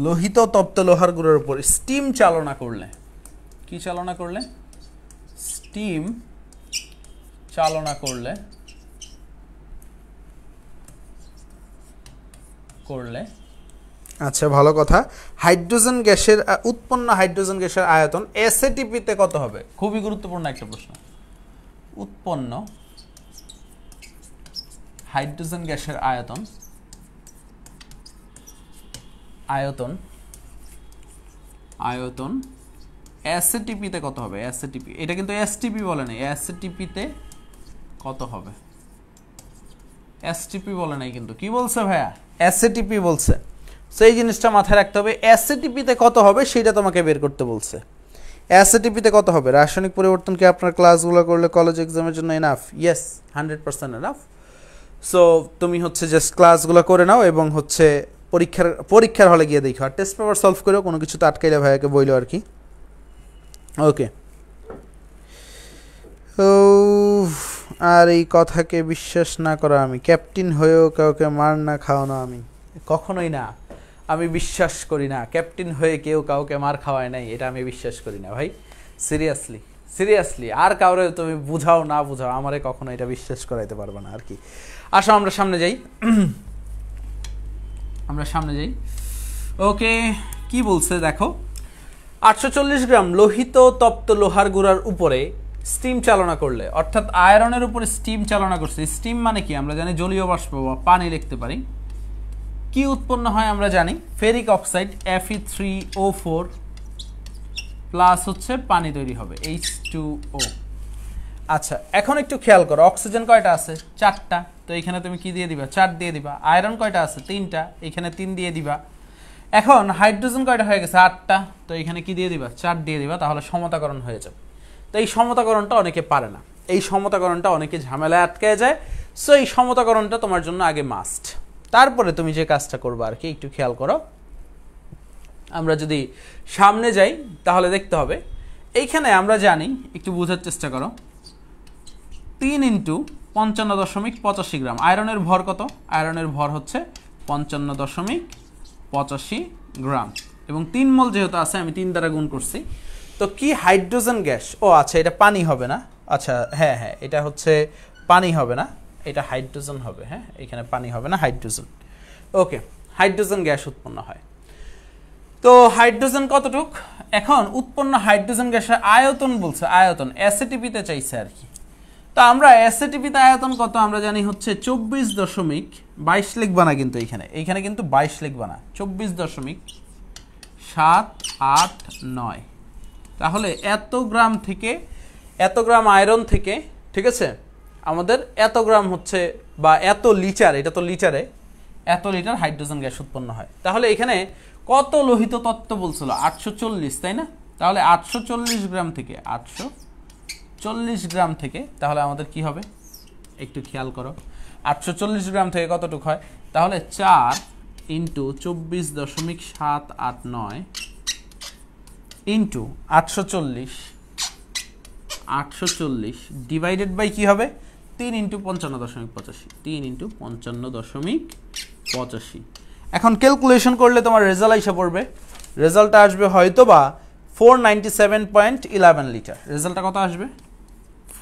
S1: লোহিত তপ্ত লোহার গুঁড়ার উপর স্টিম চালনা করলে, কি চালনা করলে? স্টিম চালনা করলে আচ্ছা ভালো কথা। হাইড্রোজেন গ্যাসের উৎপন্ন হাইড্রোজেন গ্যাসের আয়তন এসএটিপিতে কত হবে? খুবই গুরুত্বপূর্ণ একটা প্রশ্ন। উৎপন্ন হাইড্রোজেন গ্যাসের আয়তন এসএটিপিতে কত হবে? এসএটিপি, এটা কিন্তু এসটিপি বলে নাই, এসএটিপিতে কত হবে? এসটিপি বলে নাই কিন্তু, কি বলছে ভাইয়া? এসএটিপি বলছে। সেই জিনিসটা মাথায় রাখতে হবে, এসএটিপিতে কত হবে সেটা তোমাকে বের করতে বলছে। এসএটিপিতে কত হবে? রাসায়নিক পরিবর্তন কি আপনার ক্লাসগুলো করলে কলেজ এক্সামের জন্য এনাফ? Yes, 100% enough. সো তুমি হচ্ছে জাস্ট ক্লাসগুলো করে নাও এবং হচ্ছে পরীক্ষার হলে গিয়ে দেখো, আর টেস্ট পেপার সলভ করেও কোনো কিছু আটকাইলে ভাইয়াকে বইলো আর কি। ওকে, আর এই কথাকে বিশ্বাস না করা আমি, ক্যাপ্টেন হয়েও কাউকে মার না খাওয়ানো আমি, কখনোই না, আমি বিশ্বাস করি না ক্যাপ্টেন হয়ে কেউ কাউকে মার খাওয়ায় নাই, এটা আমি বিশ্বাস করি না ভাই। সিরিয়াসলি সিরিয়াসলি, আর কাউরে তুমি বুঝাও না বুঝাও, আমারে কখনো এটা বিশ্বাস করাইতে পারবে না আর কি। আসো আমরা সামনে যাই, আমরা সামনে যাই। ওকে, কি বলছে দেখো, 840 গ্রাম লোহিত তপ্ত লোহার গুঁড়ার উপরে স্টিম চালনা করলে, অর্থাৎ আয়রনের উপরে স্টিম চালনা করছে। স্টিম মানে কি আমরা জানি জলীয় বাষ্প বা পানি লিখতে পারি। কি উৎপন্ন হয় আমরা জানি, ফেরিক অক্সাইড Fe3O4 প্লাস হচ্ছে পানি তৈরি হবে H2O। আচ্ছা এখন একটু খেয়াল করো, অক্সিজেন কয়টা আছে? 4টা, তো এখানে তুমি কি দিয়ে দিবা? 4 দিয়ে দিবা। আয়রন কয়টা আছে? 3টা, এখানে 3 দিয়ে দিবা। এখন হাইড্রোজেন কয়টা হয়ে গেছে? 8টা, তো এখানে কি দিয়ে দিবা? 4 দিয়ে দিবা, তাহলে সমতাকরণ হয়ে যাবে। তো এই সমতাকরণটা অনেকে পারে না, এই সমতাকরণটা অনেকে ঝামেলায় আটকে যায়। সো এই সমতাকরণটা তোমার জন্য আগে মাস্ট, তারপরে তুমি যে কাজটা করবে আর কি, একটু খেয়াল করো। আমরা যদি সামনে যাই তাহলে দেখতে হবে এইখানে আমরা জানি, একটু বোঝার চেষ্টা করো, 3 × 55.85 গ্রাম। আয়রনের ভর কত? আয়রনের ভর হচ্ছে 55.85 গ্রাম, এবং 3 মোল যেহেতু আছে আমি 3 দ্বারা গুণ করছি। তো কি হাইড্রোজেন গ্যাস? ও আচ্ছা, এটা পানি হবে না। আচ্ছা হ্যাঁ হ্যাঁ, এটা হচ্ছে পানি হবে না, এটা হাইড্রোজেন হবে। হ্যাঁ, এখানে পানি হবে না, হাইড্রোজেন। ওকে, হাইড্রোজেন গ্যাস উৎপন্ন হয়। তো হাইড্রোজেন কতটুক? এখন উৎপন্ন হাইড্রোজেন গ্যাসের আয়তন বলছে, আয়তন এসএটিপিতে চাইছে আর কি। তো আমরা এসএটিপিতে আয়তন কত আমরা জানি হচ্ছে 24.22 লিখবা না, কিন্তু এইখানে কিন্তু 22 লিখবা না, 24.789। তাহলে এত গ্রাম থেকে, এত গ্রাম আয়রন থেকে, ঠিক আছে, আমাদের এত গ্রাম হচ্ছে বা এত লিটার, এটা তো লিটারে, এত লিটার হাইড্রোজেন গ্যাস উৎপন্ন হয়। তাহলে এখানে কত লোহিত তত্ত্ব বলছিল? 840, তাই না? তাহলে 840 গ্রাম থেকে, 840 গ্রাম থেকে তাহলে আমাদের কি হবে একটু খেয়াল করো। 840 গ্রাম থেকে কতটুক হয়? তাহলে 4 × 24.789 ইন্টু 840 ডিভাইডেড বাই কি হবে? 3 × 55.85, 3 × 55.85। এখন ক্যালকুলেশন করলে তোমার রেজাল্ট এসে পড়বে, রেজাল্টটা আসবে হয়তো বা 497.11 লিটার। রেজাল্টটা কত আসবে?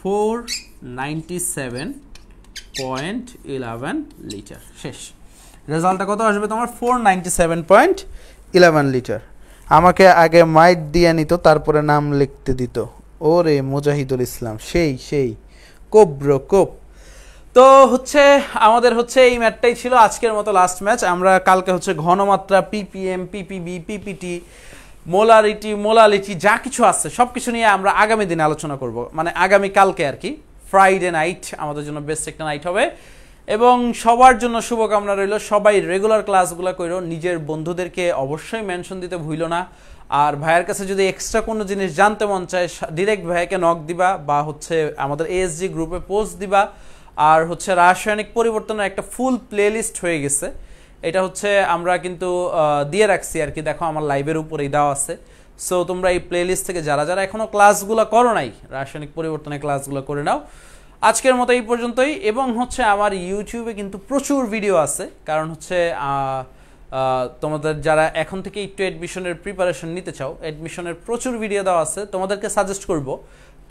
S1: 497.11 লিটার। শেষ, রেজাল্টটা কত আসবে তোমার? 497.11 লিটার। আমাকে আগে মাইট দিয়ে নিত, তারপরে নাম লিখতে দিত। ওরে মুজাহিদুল ইসলাম, সেই কোপ ব্রো কোপ। তো হচ্ছে আমাদের হচ্ছে এই ম্যাচটাই ছিল আজকের মতো লাস্ট ম্যাচ। আমরা কালকে হচ্ছে ঘনমাত্রা, পিপিএম, পিপিবি, পিপিটি, মোলালিটি যা কিছু আছে সব কিছু নিয়ে আমরা আগামী দিনে আলোচনা করব, মানে আগামী কালকে আর কি। ফ্রাইডে নাইট আমাদের জন্য বেস্ট একটা নাইট হবে, এবং সবার জন্য শুভকামনা রইল। সবাই রেগুলার ক্লাসগুলো করো, নিজের বন্ধুদেরকে অবশ্যই মেনশন দিতে ভুলো না। আর ভাইয়ের কাছে যদি এক্সট্রা কোনো জিনিস জানতে মন চায়, ডিরেক্ট ভাইয়াকে নক দিবা, বা হচ্ছে আমাদের এএসজি গ্রুপে পোস্ট দিবা। আর হচ্ছে রাসায়নিক পরিবর্তনের একটা ফুল প্লেলিস্ট হয়ে গেছে, এটা হচ্ছে আমরা কিন্তু দিয়ে রাখছি আর কি। দেখো আমার লাইভের উপরেই দেওয়া আছে। সো তোমরা এই প্লেলিস্ট থেকে যারা যারা এখনও ক্লাসগুলো করো নাই, রাসায়নিক পরিবর্তনের ক্লাসগুলো করে নাও। আজকের মতো এই পর্যন্তই, এবং হচ্ছে আমার ইউটিউবে কিন্তু প্রচুর ভিডিও আছে, কারণ হচ্ছে তোমাদের যারা এখন থেকে একটু অ্যাডমিশনের প্রিপারেশন নিতে চাও, অ্যাডমিশনের প্রচুর ভিডিও দেওয়া আছে। তোমাদেরকে সাজেস্ট করব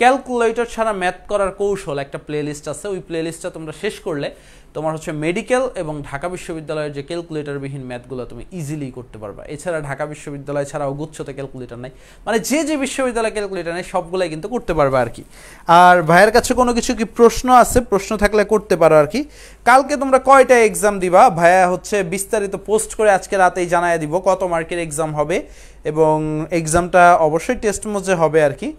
S1: ক্যালকুলেটর ছাড়া ম্যাথ করার কৌশল একটা প্লেলিস্ট আছে, ওই প্লেলিস্টটা তোমরা শেষ করলে তোমার হচ্ছে মেডিকেল এবং ঢাকা বিশ্ববিদ্যালয়ের যে ক্যালকুলেটরবিহীন ম্যাথগুলো তুমি ইজিলি করতে পারবা। এছাড়া ঢাকা বিশ্ববিদ্যালয় ছাড়াও গুচ্ছতে ক্যালকুলেটর নাই, মানে যে যে বিশ্ববিদ্যালয়ে ক্যালকুলেটর নেই সবগুলাই কিন্তু করতে পারবা আর কি। আর ভাইয়ের কাছে কোনো কিছু কি প্রশ্ন আছে? প্রশ্ন থাকলে করতে পারো আর কি। কালকে তোমরা কয়টা এক্সাম দিবা? ভাইয়া হচ্ছে বিস্তারিত পোস্ট করে আজকে রাতেই জানায় দিব কত মার্কের এক্সাম হবে, এবং এক্সামটা অবশ্যই টেস্ট মোডে হবে আর কি।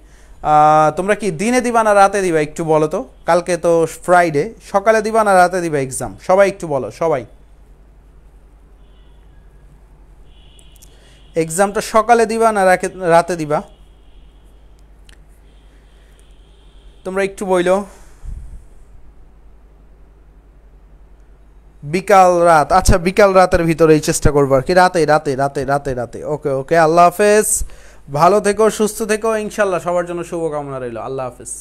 S1: তোমরা কি দিনে দিবা না রাতে দিবা একটু বলো তো? কালকে তো ফ্রাইডে, সকালে দিবা না রাতে দিবা এক্সাম? সবাই একটু বলো, সবাই। এক্সামটা সকালে দিবা না রাতে দিবা? তোমরা একটু বইলো। বিকাল রাত, আচ্ছা বিকাল রাতের ভিতরেই চেষ্টা করবো আর কি। রাতে। ওকে, আল্লাহ হাফেজ, ভালো থেকো, সুস্থ থেকো, ইনশাল্লাহ সবার জন্য শুভকামনা রইল। আল্লাহ হাফেজ।